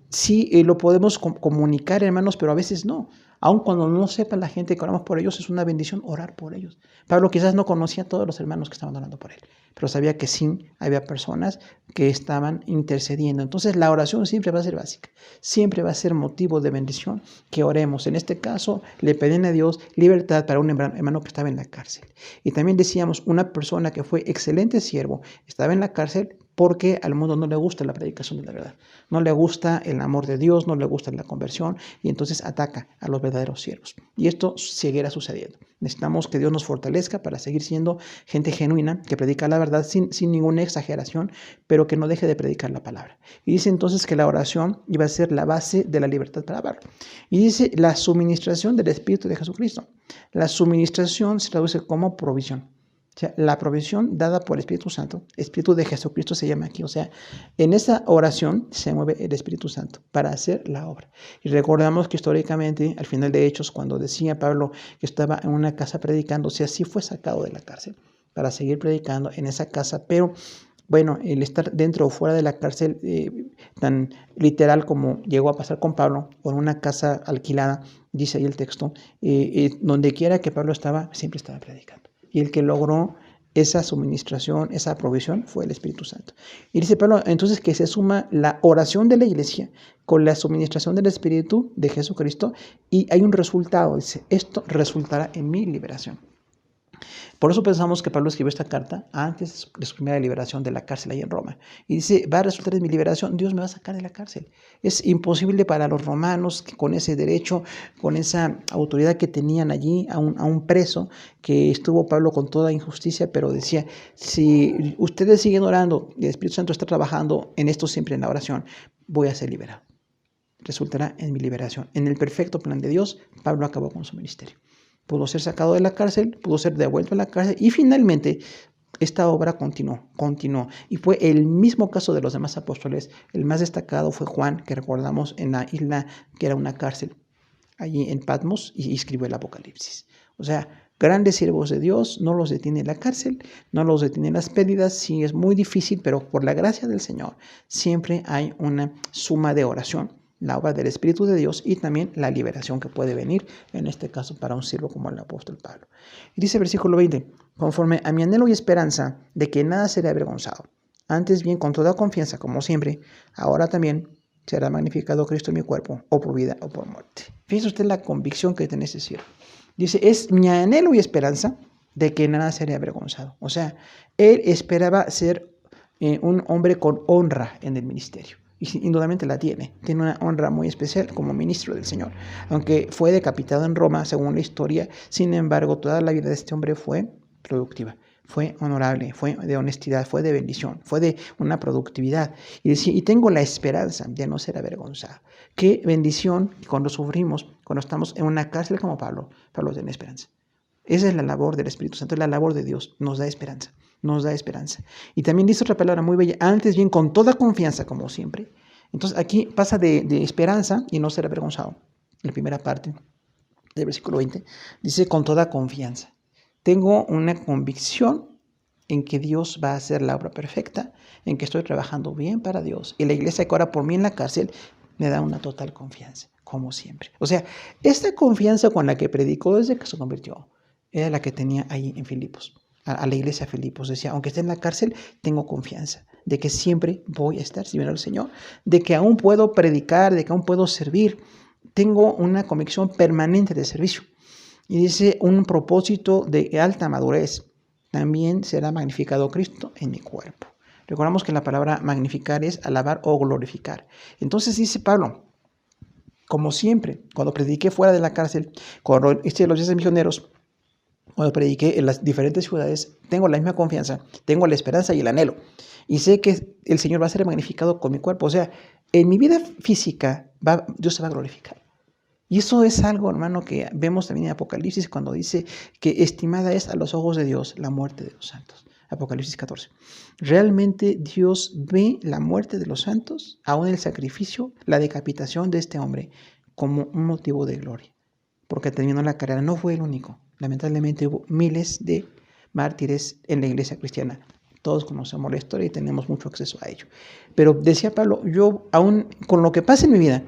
sí lo podemos comunicar, hermanos, pero a veces no. Aun cuando no sepa la gente que oramos por ellos, es una bendición orar por ellos. Pablo quizás no conocía a todos los hermanos que estaban orando por él, pero sabía que sí había personas que estaban intercediendo. Entonces la oración siempre va a ser básica, siempre va a ser motivo de bendición que oremos. En este caso le pedían a Dios libertad para un hermano que estaba en la cárcel. Y también decíamos, una persona que fue excelente siervo, estaba en la cárcel, porque al mundo no le gusta la predicación de la verdad, no le gusta el amor de Dios, no le gusta la conversión y entonces ataca a los verdaderos siervos. Y esto seguirá sucediendo. Necesitamos que Dios nos fortalezca para seguir siendo gente genuina, que predica la verdad sin ninguna exageración, pero que no deje de predicar la palabra. Y dice entonces que la oración iba a ser la base de la libertad para hablar. Y dice la suministración del Espíritu de Jesucristo. La suministración se traduce como provisión. O sea, la provisión dada por el Espíritu Santo, Espíritu de Jesucristo se llama aquí. O sea, en esa oración se mueve el Espíritu Santo para hacer la obra. Y recordamos que históricamente, al final de Hechos, cuando decía Pablo que estaba en una casa predicando, o sea, sí fue sacado de la cárcel para seguir predicando en esa casa, pero bueno, el estar dentro o fuera de la cárcel, tan literal como llegó a pasar con Pablo, o en una casa alquilada, dice ahí el texto, donde quiera que Pablo estaba, siempre estaba predicando. Y el que logró esa suministración, esa provisión, fue el Espíritu Santo. Y dice Pablo, entonces, que se suma la oración de la iglesia con la suministración del Espíritu de Jesucristo, y hay un resultado. Dice, esto resultará en mi liberación. Por eso pensamos que Pablo escribió esta carta antes de su primera liberación de la cárcel ahí en Roma. Y dice, va a resultar en mi liberación, Dios me va a sacar de la cárcel. Es imposible para los romanos que con ese derecho, con esa autoridad que tenían allí a un preso, que estuvo Pablo con toda injusticia, pero decía, si ustedes siguen orando y el Espíritu Santo está trabajando en esto siempre en la oración, voy a ser liberado. Resultará en mi liberación. En el perfecto plan de Dios, Pablo acabó con su ministerio. Pudo ser sacado de la cárcel, pudo ser devuelto a la cárcel y finalmente esta obra continuó. Y fue el mismo caso de los demás apóstoles. El más destacado fue Juan, que recordamos en la isla que era una cárcel, allí en Patmos, y escribió el Apocalipsis. O sea, grandes siervos de Dios, no los detiene la cárcel, no los detiene las pérdidas, sí es muy difícil, pero por la gracia del Señor siempre hay una suma de oración, la obra del Espíritu de Dios y también la liberación que puede venir, en este caso para un siervo como el apóstol Pablo. Y dice versículo 20, conforme a mi anhelo y esperanza de que nada será avergonzado, antes bien con toda confianza, como siempre, ahora también será magnificado Cristo en mi cuerpo, o por vida o por muerte. Fíjese usted la convicción que tiene ese siervo. Dice, es mi anhelo y esperanza de que nada será avergonzado. O sea, él esperaba ser un hombre con honra en el ministerio. Y indudablemente la tiene una honra muy especial como ministro del Señor, aunque fue decapitado en Roma según la historia. Sin embargo, toda la vida de este hombre fue productiva, fue honorable, fue de honestidad, fue de bendición, fue de una productividad. Y decía, y tengo la esperanza de no ser avergonzado. Qué bendición cuando sufrimos, cuando estamos en una cárcel como Pablo tiene esperanza. Esa es la labor del Espíritu Santo, es la labor de Dios, nos da esperanza. Y también dice otra palabra muy bella, antes bien con toda confianza como siempre. Entonces aquí pasa de esperanza y no ser avergonzado. La primera parte del versículo 20 dice con toda confianza. Tengo una convicción en que Dios va a hacer la obra perfecta, en que estoy trabajando bien para Dios. Y la iglesia que ora por mí en la cárcel me da una total confianza, como siempre. O sea, esta confianza con la que predicó desde que se convirtió, era la que tenía ahí en Filipos. A la iglesia de Filipos decía, aunque esté en la cárcel, tengo confianza de que siempre voy a estar sirviendo al Señor, de que aún puedo predicar, de que aún puedo servir. Tengo una convicción permanente de servicio. Y dice, un propósito de alta madurez. También será magnificado Cristo en mi cuerpo. Recordamos que la palabra magnificar es alabar o glorificar. Entonces dice Pablo, como siempre, cuando prediqué fuera de la cárcel, cuando hice los 10 misioneros, cuando prediqué en las diferentes ciudades, tengo la misma confianza, tengo la esperanza y el anhelo. Y sé que el Señor va a ser magnificado con mi cuerpo. O sea, en mi vida física, Dios se va a glorificar. Y eso es algo, hermano, que vemos también en Apocalipsis cuando dice que estimada es a los ojos de Dios la muerte de los santos. Apocalipsis 14. Realmente Dios ve la muerte de los santos, aún el sacrificio, la decapitación de este hombre, como un motivo de gloria. Porque terminó la carrera, no fue el único. Lamentablemente hubo miles de mártires en la iglesia cristiana. Todos conocemos la historia y tenemos mucho acceso a ello. Pero decía Pablo, yo aún con lo que pasa en mi vida,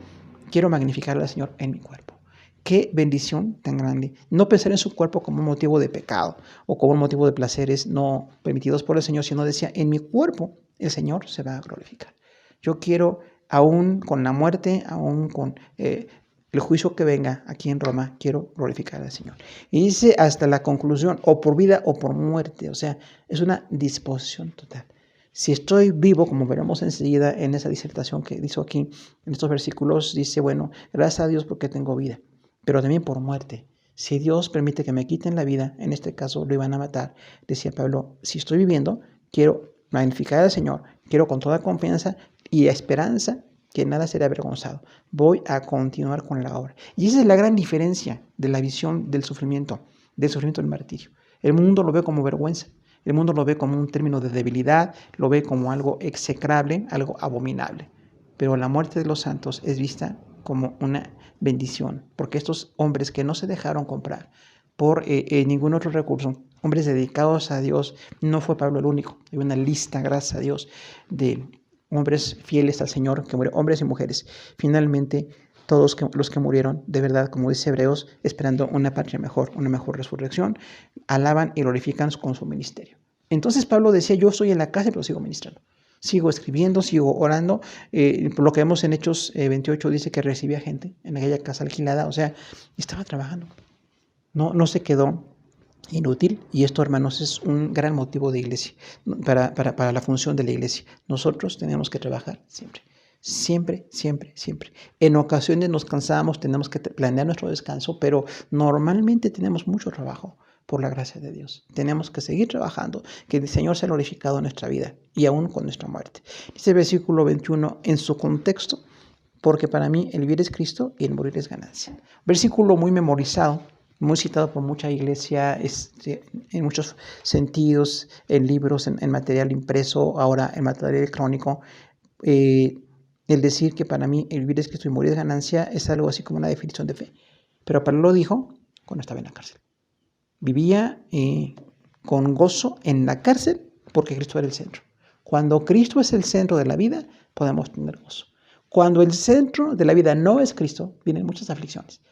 quiero magnificar al Señor en mi cuerpo. Qué bendición tan grande. No pensar en su cuerpo como un motivo de pecado o como un motivo de placeres no permitidos por el Señor, sino decía, en mi cuerpo el Señor se va a glorificar. Yo quiero, aún con la muerte, aún con el juicio que venga aquí en Roma, quiero glorificar al Señor. Y dice hasta la conclusión, o por vida o por muerte. O sea, es una disposición total. Si estoy vivo, como veremos enseguida en esa disertación que hizo aquí, en estos versículos, dice, bueno, gracias a Dios porque tengo vida, pero también por muerte. Si Dios permite que me quiten la vida, en este caso lo iban a matar, decía Pablo, si estoy viviendo, quiero magnificar al Señor, quiero con toda confianza y esperanza que nada será avergonzado. Voy a continuar con la obra. Y esa es la gran diferencia de la visión del sufrimiento del martirio. El mundo lo ve como vergüenza, el mundo lo ve como un término de debilidad, lo ve como algo execrable, algo abominable. Pero la muerte de los santos es vista como una bendición, porque estos hombres que no se dejaron comprar por ningún otro recurso, hombres dedicados a Dios, no fue Pablo el único. Hay una lista, gracias a Dios, de hombres fieles al Señor, que murieron, hombres y mujeres. Finalmente, todos los que murieron, de verdad, como dice Hebreos, esperando una patria mejor, una mejor resurrección, alaban y glorifican con su ministerio. Entonces Pablo decía, yo estoy en la cárcel, pero sigo ministrando. Sigo escribiendo, sigo orando. Por lo que vemos en Hechos 28 dice que recibía gente en aquella casa alquilada. O sea, estaba trabajando. No se quedó inútil. Y esto, hermanos, es un gran motivo de iglesia, para la función de la iglesia. Nosotros tenemos que trabajar siempre. Siempre, siempre, siempre. En ocasiones nos cansamos, tenemos que planear nuestro descanso, pero normalmente tenemos mucho trabajo. Por la gracia de Dios. Tenemos que seguir trabajando, que el Señor sea glorificado en nuestra vida y aún con nuestra muerte. Dice el versículo 21 en su contexto, porque para mí el vivir es Cristo y el morir es ganancia. Versículo muy memorizado, muy citado por mucha iglesia, en muchos sentidos, en libros, en material impreso, ahora en material electrónico. El decir que para mí el vivir es Cristo y morir es ganancia es algo así como una definición de fe. Pero Pablo lo dijo cuando estaba en la cárcel. Vivía con gozo en la cárcel porque Cristo era el centro. Cuando Cristo es el centro de la vida, podemos tener gozo. Cuando el centro de la vida no es Cristo, vienen muchas aflicciones.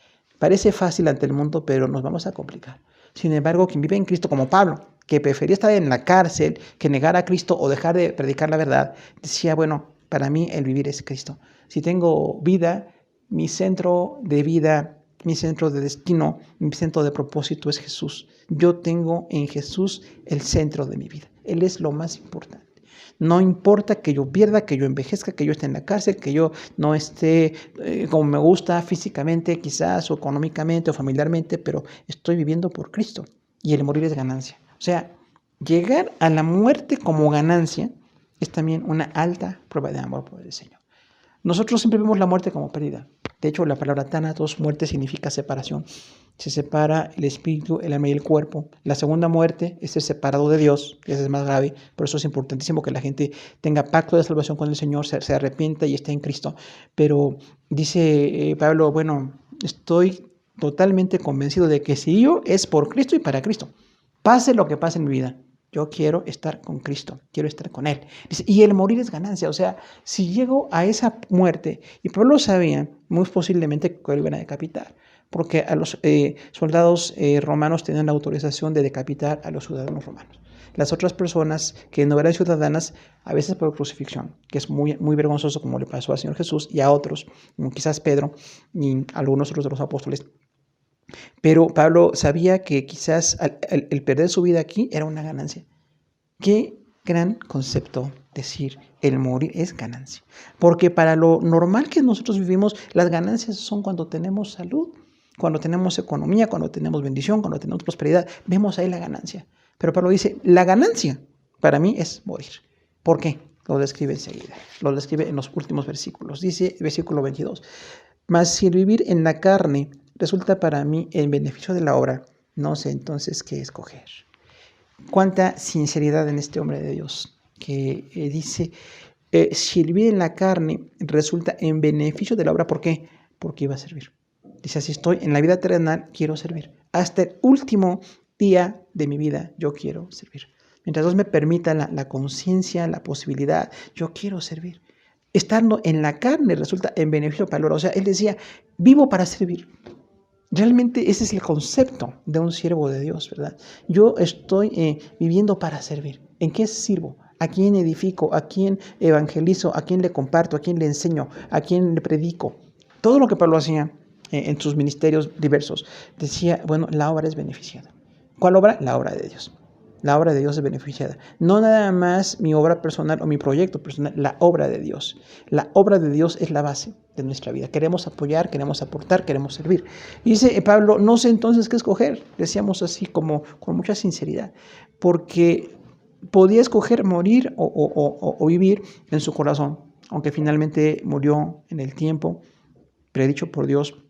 Parece fácil ante el mundo, pero nos vamos a complicar. Sin embargo, quien vive en Cristo, como Pablo, que prefería estar en la cárcel que negar a Cristo o dejar de predicar la verdad, decía, bueno, para mí el vivir es Cristo. Si tengo vida, mi centro de vida, mi centro de destino, mi centro de propósito es Jesús. Yo tengo en Jesús el centro de mi vida. Él es lo más importante. No importa que yo pierda, que yo envejezca, que yo esté en la cárcel, que yo no esté como me gusta físicamente, quizás, o económicamente, o familiarmente, pero estoy viviendo por Cristo. Y el morir es ganancia. O sea, llegar a la muerte como ganancia es también una alta prueba de amor por el Señor. Nosotros siempre vemos la muerte como pérdida. De hecho, la palabra tánatos, muerte, significa separación. Se separa el espíritu, el alma y el cuerpo. La segunda muerte es ser separado de Dios, que es más grave. Por eso es importantísimo que la gente tenga pacto de salvación con el Señor, se arrepienta y esté en Cristo. Pero dice Pablo, bueno, estoy totalmente convencido de que si yo es por Cristo y para Cristo. Pase lo que pase en mi vida. Yo quiero estar con Cristo, quiero estar con Él. Dice, y el morir es ganancia. O sea, si llego a esa muerte, y Pablo sabía muy posiblemente que lo iban a decapitar, porque a los soldados romanos tenían la autorización de decapitar a los ciudadanos romanos. Las otras personas que no eran ciudadanas, a veces por crucifixión, que es muy, muy vergonzoso, como le pasó al Señor Jesús y a otros, como quizás Pedro y algunos otros de los apóstoles. Pero Pablo sabía que quizás el perder su vida aquí era una ganancia. Qué gran concepto decir, el morir es ganancia. Porque para lo normal que nosotros vivimos, las ganancias son cuando tenemos salud, cuando tenemos economía, cuando tenemos bendición, cuando tenemos prosperidad. Vemos ahí la ganancia. Pero Pablo dice, la ganancia para mí es morir. ¿Por qué? Lo describe enseguida. Lo describe en los últimos versículos. Dice versículo 22. Mas si el vivir en la carne resulta para mí en beneficio de la obra, no sé entonces qué escoger. Cuánta sinceridad en este hombre de Dios, que dice, si el vivir en la carne resulta en beneficio de la obra, ¿por qué? Porque iba a servir. Dice, si estoy en la vida terrenal, quiero servir. Hasta el último día de mi vida, yo quiero servir. Mientras Dios me permita la conciencia, la posibilidad, yo quiero servir. Estando en la carne resulta en beneficio para el obra. O sea, él decía, vivo para servir. Realmente ese es el concepto de un siervo de Dios, ¿verdad? Yo estoy viviendo para servir. ¿En qué sirvo? ¿A quién edifico? ¿A quién evangelizo? ¿A quién le comparto? ¿A quién le enseño? ¿A quién le predico? Todo lo que Pablo hacía en sus ministerios diversos, decía, bueno, la obra es beneficiada. ¿Cuál obra? La obra de Dios. La obra de Dios es beneficiada. No nada más mi obra personal o mi proyecto personal, la obra de Dios. La obra de Dios es la base de nuestra vida. Queremos apoyar, queremos aportar, queremos servir. Y dice Pablo, no sé entonces qué escoger. Decíamos así como con mucha sinceridad, porque podía escoger morir o vivir en su corazón, aunque finalmente murió en el tiempo predicho por Dios,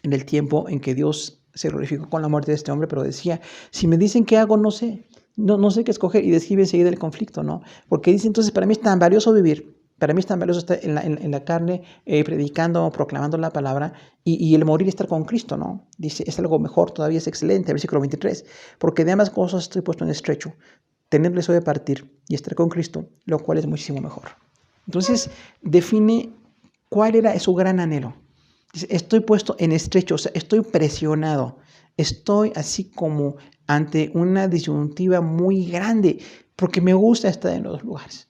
en el tiempo en que Dios se glorificó con la muerte de este hombre, pero decía, si me dicen qué hago, no sé, no sé qué escoger, y describe enseguida el conflicto, ¿no? Porque dice, entonces, para mí es tan valioso vivir, para mí es tan valioso estar en la carne, predicando, proclamando la palabra, y el morir estar con Cristo, ¿no? Dice, es algo mejor, todavía es excelente, versículo 23, porque de ambas cosas estoy puesto en estrecho, tenerle eso de partir y estar con Cristo, lo cual es muchísimo mejor. Entonces, define cuál era su gran anhelo. Dice, estoy puesto en estrecho, o sea, estoy presionado, estoy así como ante una disyuntiva muy grande, porque me gusta estar en los lugares.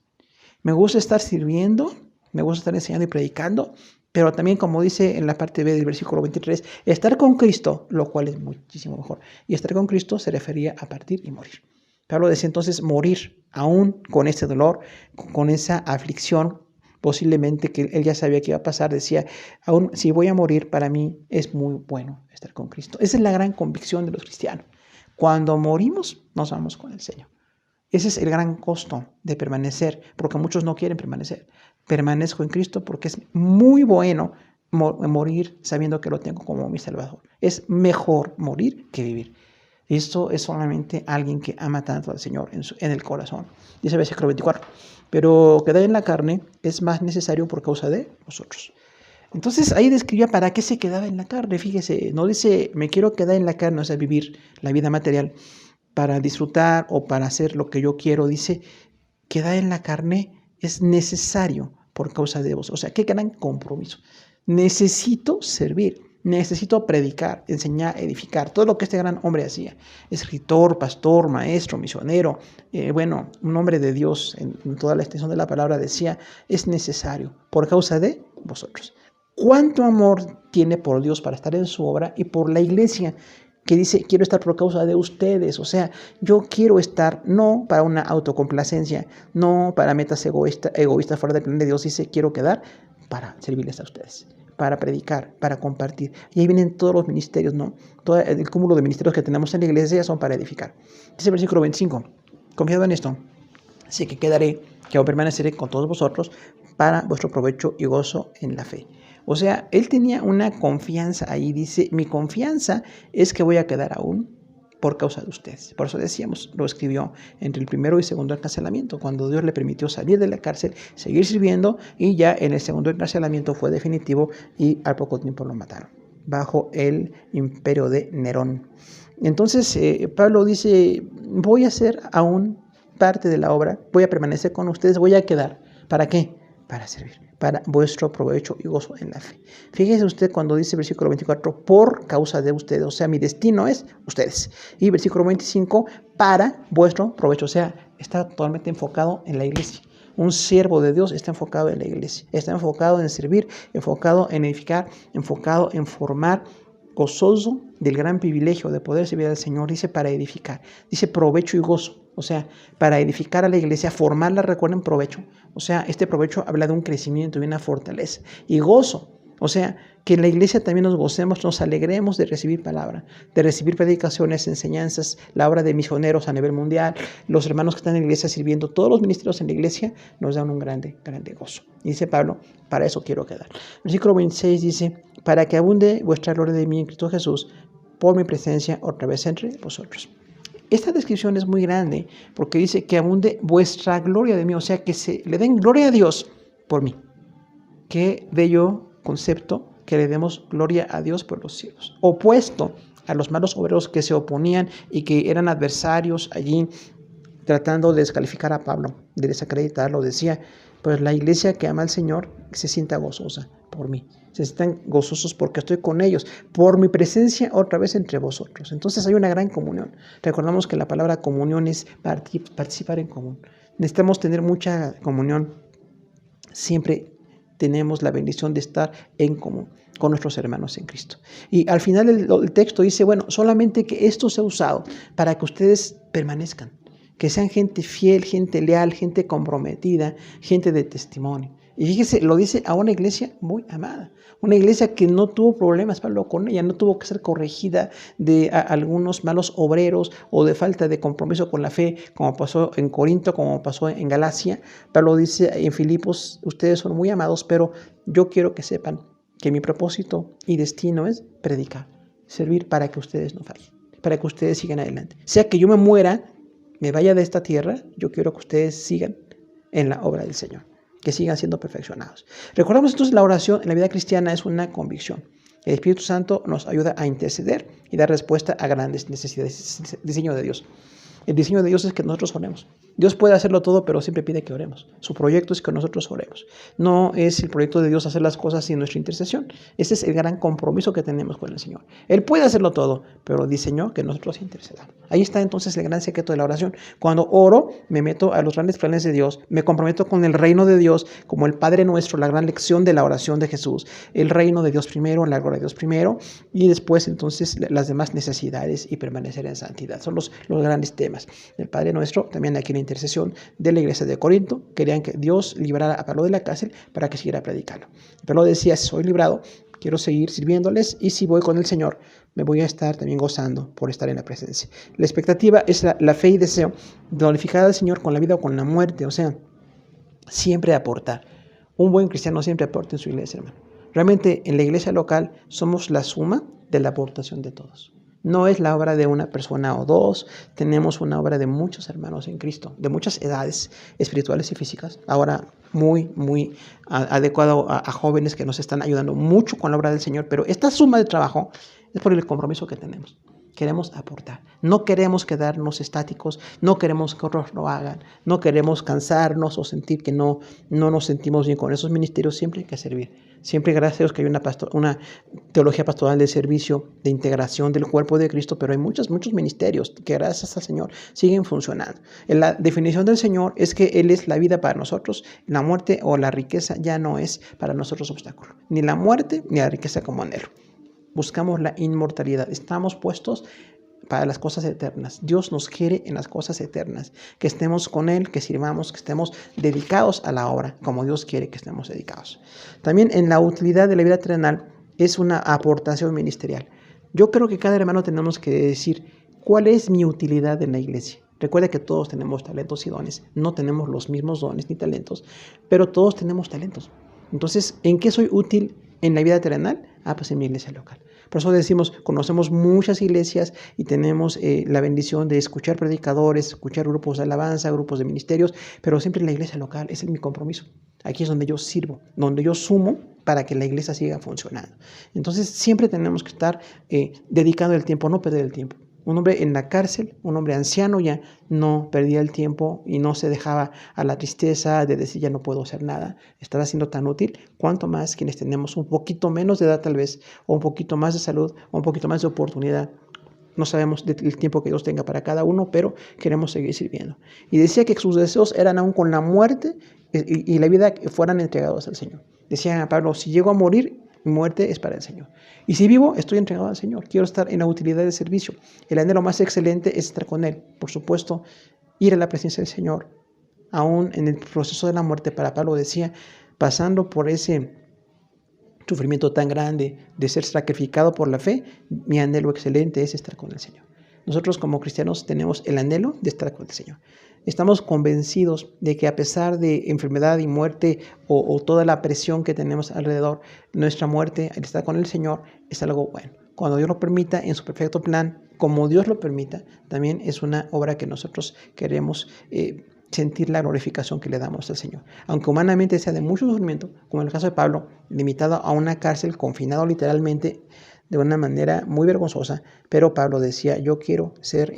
Me gusta estar sirviendo, me gusta estar enseñando y predicando, pero también, como dice en la parte B del versículo 23, estar con Cristo, lo cual es muchísimo mejor. Y estar con Cristo se refería a partir y morir. Pablo decía entonces morir, aún con ese dolor, con esa aflicción, posiblemente que él ya sabía que iba a pasar, decía, aún si voy a morir, para mí es muy bueno estar con Cristo. Esa es la gran convicción de los cristianos. Cuando morimos, nos vamos con el Señor. Ese es el gran costo de permanecer, porque muchos no quieren permanecer. Permanezco en Cristo porque es muy bueno morir sabiendo que lo tengo como mi Salvador. Es mejor morir que vivir. Esto es solamente alguien que ama tanto al Señor en el corazón. Dice el versículo 24, pero quedar en la carne es más necesario por causa de vosotros. Entonces ahí describía para qué se quedaba en la carne. Fíjese, no dice me quiero quedar en la carne, o sea, vivir la vida material para disfrutar o para hacer lo que yo quiero. Dice, quedar en la carne es necesario por causa de vos. O sea, qué gran compromiso. Necesito servir, necesito predicar, enseñar, edificar. Todo lo que este gran hombre hacía. Escritor, pastor, maestro, misionero. Un hombre de Dios en toda la extensión de la palabra decía, es necesario por causa de vosotros. ¿Cuánto amor tiene por Dios para estar en su obra y por la iglesia? Que dice, quiero estar por causa de ustedes. O sea, yo quiero estar no para una autocomplacencia, no para metas egoístas fuera del plan de Dios. Dice, quiero quedar para servirles a ustedes, para predicar, para compartir. Y ahí vienen todos los ministerios, ¿no? Todo el cúmulo de ministerios que tenemos en la iglesia son para edificar. Dice el versículo 25, confiado en esto, así que quedaré, que permaneceré con todos vosotros para vuestro provecho y gozo en la fe. O sea, él tenía una confianza ahí, dice, mi confianza es que voy a quedar aún por causa de ustedes. Por eso decíamos, lo escribió entre el primero y segundo encarcelamiento, cuando Dios le permitió salir de la cárcel, seguir sirviendo, y ya en el segundo encarcelamiento fue definitivo y al poco tiempo lo mataron, bajo el imperio de Nerón. Entonces, Pablo dice, voy a ser aún parte de la obra, voy a permanecer con ustedes, voy a quedar. ¿Para qué? Para servir, para vuestro provecho y gozo en la fe. Fíjese usted cuando dice versículo 24, por causa de ustedes, o sea, mi destino es ustedes. Y versículo 25, para vuestro provecho, o sea, está totalmente enfocado en la iglesia. Un siervo de Dios está enfocado en la iglesia, está enfocado en servir, enfocado en edificar, enfocado en formar, gozoso del gran privilegio de poder servir al Señor. Dice para edificar, dice provecho y gozo. O sea, para edificar a la iglesia, formarla, recuerden, provecho. O sea, este provecho habla de un crecimiento y una fortaleza. Y gozo, o sea, que en la iglesia también nos gocemos, nos alegremos de recibir palabra, de recibir predicaciones, enseñanzas, la obra de misioneros a nivel mundial, los hermanos que están en la iglesia sirviendo, todos los ministerios en la iglesia nos dan un grande gozo. Y dice Pablo, para eso quiero quedar. Versículo 26 dice, para que abunde vuestra gloria de mí en Cristo Jesús, por mi presencia otra vez entre vosotros. Esta descripción es muy grande porque dice que abunde vuestra gloria de mí, o sea, que se le den gloria a Dios por mí. Qué bello concepto que le demos gloria a Dios por los cielos. Opuesto a los malos obreros que se oponían y que eran adversarios allí tratando de descalificar a Pablo, de desacreditarlo, decía, pues la iglesia que ama al Señor se sienta gozosa por mí. Se sientan gozosos porque estoy con ellos, por mi presencia otra vez entre vosotros. Entonces hay una gran comunión. Recordamos que la palabra comunión es participar en común. Necesitamos tener mucha comunión siempre tenemos la bendición de estar en común con nuestros hermanos en Cristo. Y al final el texto dice, bueno, solamente que esto sea usado para que ustedes permanezcan, que sean gente fiel, gente leal, gente comprometida, gente de testimonio. Y fíjese, lo dice a una iglesia muy amada, una iglesia que no tuvo problemas, Pablo, con ella, no tuvo que ser corregida de algunos malos obreros o de falta de compromiso con la fe, como pasó en Corinto, como pasó en Galacia. Pablo dice en Filipos, ustedes son muy amados, pero yo quiero que sepan que mi propósito y destino es predicar, servir para que ustedes no fallen, para que ustedes sigan adelante. Sea que yo me muera, me vaya de esta tierra, yo quiero que ustedes sigan en la obra del Señor, que sigan siendo perfeccionados. Recordamos entonces, la oración en la vida cristiana es una convicción. El Espíritu Santo nos ayuda a interceder y dar respuesta a grandes necesidades. El diseño de Dios. El diseño de Dios es que nosotros oremos. Dios puede hacerlo todo, pero siempre pide que oremos. Su proyecto es que nosotros oremos. No es el proyecto de Dios hacer las cosas sin nuestra intercesión. Ese es el gran compromiso que tenemos con el Señor. Él puede hacerlo todo, pero diseñó que nosotros intercedamos. Ahí está entonces el gran secreto de la oración. Cuando oro, me meto a los grandes planes de Dios, me comprometo con el reino de Dios, como el Padre Nuestro, la gran lección de la oración de Jesús. El reino de Dios primero, la gloria de Dios primero, y después entonces las demás necesidades y permanecer en santidad. Son los grandes temas del Padre Nuestro. También aquí la intercesión de la iglesia de Corinto. Querían que Dios librara a Pablo de la cárcel para que siguiera predicando. Pablo decía, si soy librado, quiero seguir sirviéndoles, y si voy con el Señor, me voy a estar también gozando por estar en la presencia. La expectativa es la fe y deseo de glorificar al Señor con la vida o con la muerte, o sea, siempre aportar. Un buen cristiano siempre aporta en su iglesia, hermano. Realmente en la iglesia local somos la suma de la aportación de todos. No es la obra de una persona o dos, tenemos una obra de muchos hermanos en Cristo, de muchas edades espirituales y físicas. Ahora muy adecuado a jóvenes que nos están ayudando mucho con la obra del Señor, pero esta suma de trabajo es por el compromiso que tenemos. Queremos aportar, no queremos quedarnos estáticos, no queremos que otros lo hagan, no queremos cansarnos o sentir que no nos sentimos bien con esos ministerios. Siempre hay que servir, siempre, gracias a Dios, que hay una teología pastoral de servicio, de integración del cuerpo de Cristo, pero hay muchos ministerios que gracias al Señor siguen funcionando. La definición del Señor es que Él es la vida para nosotros, la muerte o la riqueza ya no es para nosotros obstáculo, ni la muerte ni la riqueza como anhelo. Buscamos la inmortalidad. Estamos puestos para las cosas eternas. Dios nos quiere en las cosas eternas. Que estemos con Él, que sirvamos, que estemos dedicados a la obra, como Dios quiere que estemos dedicados. También en la utilidad de la vida terrenal es una aportación ministerial. Yo creo que cada hermano tenemos que decir, ¿cuál es mi utilidad en la iglesia? Recuerda que todos tenemos talentos y dones. No tenemos los mismos dones ni talentos, pero todos tenemos talentos. Entonces, ¿en qué soy útil en la vida terrenal? Pues en mi iglesia local. Por eso decimos, conocemos muchas iglesias y tenemos la bendición de escuchar predicadores, escuchar grupos de alabanza, grupos de ministerios, pero siempre en la iglesia local. Ese es mi compromiso. Aquí es donde yo sirvo, donde yo sumo para que la iglesia siga funcionando. Entonces siempre tenemos que estar dedicando el tiempo, no perder el tiempo. Un hombre en la cárcel, un hombre anciano, ya no perdía el tiempo y no se dejaba a la tristeza de decir ya no puedo hacer nada, estaba siendo tan útil. Cuanto más quienes tenemos un poquito menos de edad tal vez, o un poquito más de salud, o un poquito más de oportunidad. No sabemos el tiempo que Dios tenga para cada uno, pero queremos seguir sirviendo. Y decía que sus deseos eran aún con la muerte y la vida fueran entregados al Señor. Decía a Pablo, si llego a morir, mi muerte es para el Señor. Y si vivo, estoy entregado al Señor. Quiero estar en la utilidad del servicio. El anhelo más excelente es estar con Él. Por supuesto, ir a la presencia del Señor. Aún en el proceso de la muerte, para Pablo decía, pasando por ese sufrimiento tan grande de ser sacrificado por la fe, mi anhelo excelente es estar con el Señor. Nosotros como cristianos tenemos el anhelo de estar con el Señor. Estamos convencidos de que a pesar de enfermedad y muerte o toda la presión que tenemos alrededor, nuestra muerte, al estar con el Señor, es algo bueno. Cuando Dios lo permita, en su perfecto plan, como Dios lo permita, también es una obra que nosotros queremos sentir la glorificación que le damos al Señor. Aunque humanamente sea de mucho sufrimiento, como en el caso de Pablo, limitado a una cárcel, confinado literalmente, de una manera muy vergonzosa, pero Pablo decía, yo quiero ser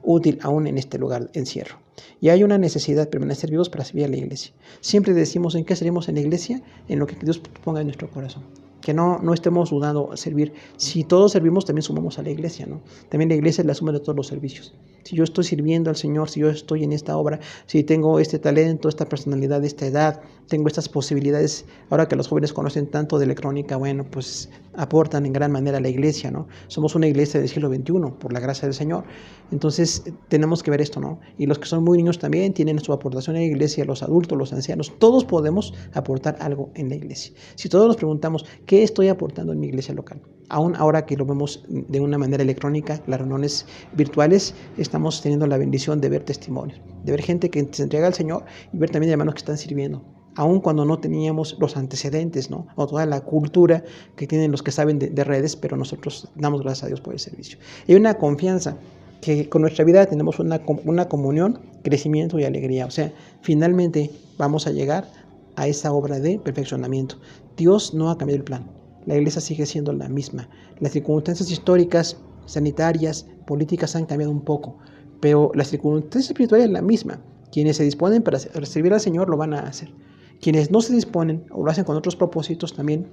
útil aún en este lugar de encierro. Y hay una necesidad de permanecer vivos para servir a la iglesia. Siempre decimos en qué servimos en la iglesia, en lo que Dios ponga en nuestro corazón. que no estemos dudando a servir. Si todos servimos, también sumamos a la iglesia, ¿no? También la iglesia es la suma de todos los servicios. Si yo estoy sirviendo al Señor, si yo estoy en esta obra, si tengo este talento, esta personalidad, esta edad, tengo estas posibilidades, ahora que los jóvenes conocen tanto de electrónica, bueno, pues aportan en gran manera a la iglesia, ¿no? Somos una iglesia del siglo XXI, por la gracia del Señor. Entonces, tenemos que ver esto, ¿no? Y los que son muy niños también tienen su aportación en la iglesia, los adultos, los ancianos, todos podemos aportar algo en la iglesia. Si todos nos preguntamos, ¿qué estoy aportando en mi iglesia local? Aún ahora que lo vemos de una manera electrónica, las reuniones virtuales, estamos teniendo la bendición de ver testimonios, de ver gente que se entrega al Señor y ver también hermanos que están sirviendo, aun cuando no teníamos los antecedentes, ¿no? O toda la cultura que tienen los que saben de redes, pero nosotros damos gracias a Dios por el servicio. Y hay una confianza que con nuestra vida tenemos una comunión, crecimiento y alegría. O sea, finalmente vamos a llegar a esa obra de perfeccionamiento. Dios no ha cambiado el plan. La iglesia sigue siendo la misma. Las circunstancias históricas, sanitarias, políticas han cambiado un poco, pero la circunstancia espiritual es la misma. Quienes se disponen para servir al Señor lo van a hacer. Quienes no se disponen o lo hacen con otros propósitos también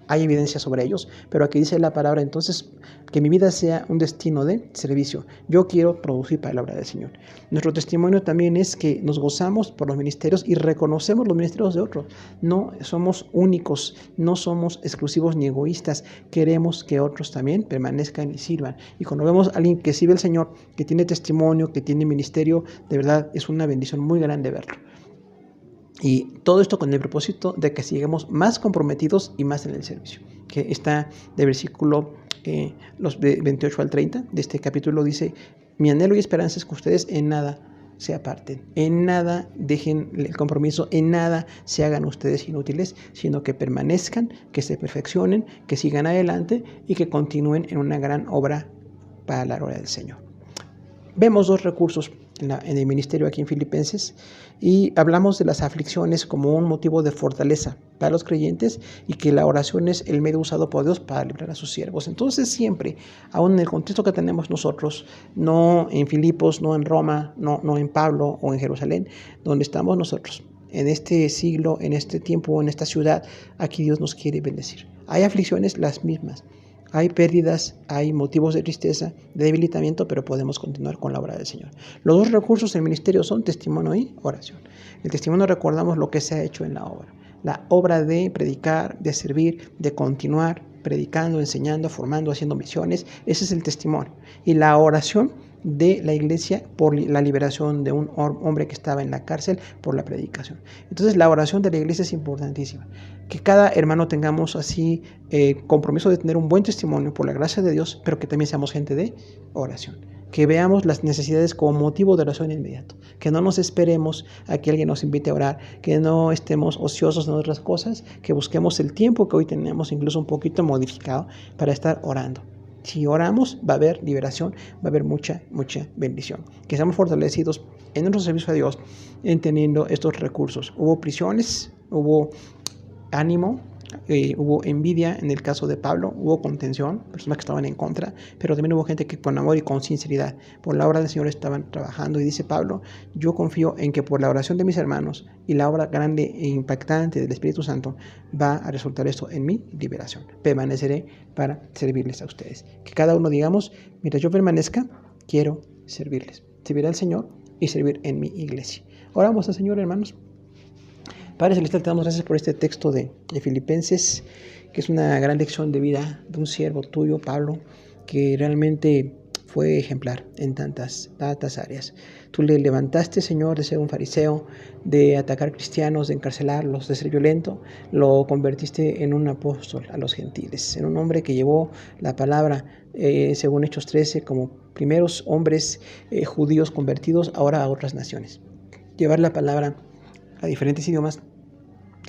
hay evidencia sobre ellos, pero aquí dice la palabra entonces que mi vida sea un destino de servicio. Yo quiero producir para la obra del Señor. Nuestro testimonio también es que nos gozamos por los ministerios y reconocemos los ministerios de otros. No somos únicos, no somos exclusivos ni egoístas. Queremos que otros también permanezcan y sirvan. Y cuando vemos a alguien que sirve al Señor, que tiene testimonio, que tiene ministerio, de verdad es una bendición muy grande verlo. Y todo esto con el propósito de que sigamos más comprometidos y más en el servicio. Que está de versículo los 28 al 30 de este capítulo dice: mi anhelo y esperanza es que ustedes en nada se aparten, en nada dejen el compromiso, en nada se hagan ustedes inútiles, sino que permanezcan, que se perfeccionen, que sigan adelante y que continúen en una gran obra para la gloria del Señor. Vemos dos recursos en el ministerio aquí en Filipenses y hablamos de las aflicciones como un motivo de fortaleza para los creyentes y que la oración es el medio usado por Dios para librar a sus siervos. Entonces siempre, aún en el contexto que tenemos nosotros, no en Filipos, no en Roma, no en Pablo o en Jerusalén, donde estamos nosotros, en este siglo, en este tiempo, en esta ciudad, aquí Dios nos quiere bendecir. Hay aflicciones las mismas. Hay pérdidas, hay motivos de tristeza, de debilitamiento, pero podemos continuar con la obra del Señor. Los dos recursos del ministerio son testimonio y oración. El testimonio recordamos lo que se ha hecho en la obra de predicar, de servir, de continuar predicando, enseñando, formando, haciendo misiones. Ese es el testimonio. Y la oración de la iglesia por la liberación de un hombre que estaba en la cárcel por la predicación. Entonces la oración de la iglesia es importantísima. Que cada hermano tengamos así compromiso de tener un buen testimonio por la gracia de Dios, pero que también seamos gente de oración. Que veamos las necesidades como motivo de oración inmediato. Que no nos esperemos a que alguien nos invite a orar. Que no estemos ociosos en otras cosas. Que busquemos el tiempo que hoy tenemos, incluso un poquito modificado, para estar orando. Si oramos, va a haber liberación, va a haber mucha bendición. Que seamos fortalecidos en nuestro servicio a Dios, entendiendo estos recursos. Hubo prisiones, hubo ánimo, hubo envidia en el caso de Pablo, hubo contención, personas que estaban en contra, pero también hubo gente que con amor y con sinceridad, por la obra del Señor estaban trabajando. Y dice Pablo: yo confío en que por la oración de mis hermanos y la obra grande e impactante del Espíritu Santo va a resultar esto en mi liberación. Permaneceré para servirles a ustedes. Que cada uno digamos: mientras yo permanezca, quiero servirles. Servir al Señor y servir en mi iglesia. Oramos al Señor, hermanos. Padre Celestial, te damos gracias por este texto de Filipenses, que es una gran lección de vida de un siervo tuyo, Pablo, que realmente fue ejemplar en tantas áreas. Tú le levantaste, Señor, de ser un fariseo, de atacar cristianos, de encarcelarlos, de ser violento. Lo convertiste en un apóstol a los gentiles, en un hombre que llevó la palabra, según Hechos 13, como primeros hombres judíos convertidos ahora a otras naciones. Llevar la palabra a diferentes idiomas,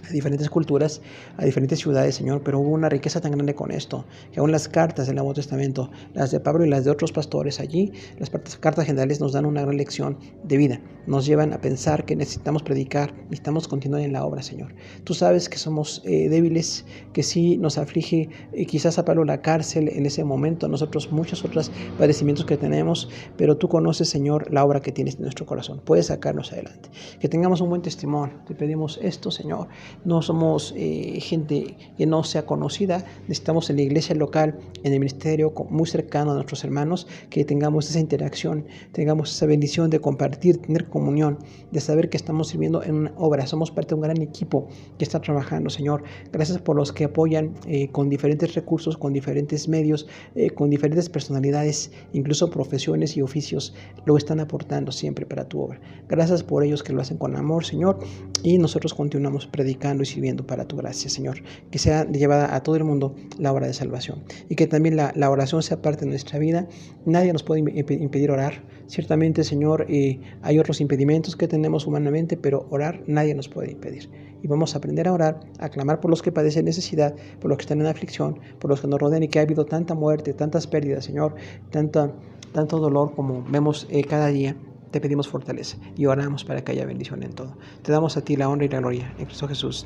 a diferentes culturas, a diferentes ciudades, Señor, pero hubo una riqueza tan grande con esto, que aún las cartas del Nuevo Testamento, las de Pablo y las de otros pastores allí, las cartas generales nos dan una gran lección de vida, nos llevan a pensar que necesitamos predicar, necesitamos continuar en la obra, Señor. Tú sabes que somos débiles, que sí nos aflige quizás a Pablo la cárcel en ese momento, nosotros muchos otros padecimientos que tenemos, pero tú conoces, Señor, la obra que tienes en nuestro corazón, puedes sacarnos adelante. Que tengamos un buen testimonio, te pedimos esto, Señor, No somos gente que no sea conocida. Necesitamos en la iglesia local, en el ministerio muy cercano a nuestros hermanos, que tengamos esa interacción, tengamos esa bendición de compartir, tener comunión, de saber que estamos sirviendo en una obra. Somos parte de un gran equipo que está trabajando, Señor. Gracias por los que apoyan con diferentes recursos, con diferentes medios, con diferentes personalidades, incluso profesiones y oficios, lo están aportando siempre para tu obra. Gracias por ellos que lo hacen con amor, Señor, y nosotros continuamos predicando y sirviendo para tu gracia, Señor. Que sea llevada a todo el mundo la obra de salvación y que también la oración sea parte de nuestra vida. Nadie nos puede impedir orar. Ciertamente, Señor, hay otros impedimentos que tenemos humanamente, pero orar nadie nos puede impedir. Y vamos a aprender a orar, a clamar por los que padecen necesidad, por los que están en aflicción, por los que nos rodean y que ha habido tanta muerte, tantas pérdidas, Señor, tanto dolor como vemos cada día. Te pedimos fortaleza y oramos para que haya bendición en todo. Te damos a ti la honra y la gloria en Cristo Jesús.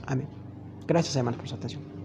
Amén. Gracias, hermanos, por su atención.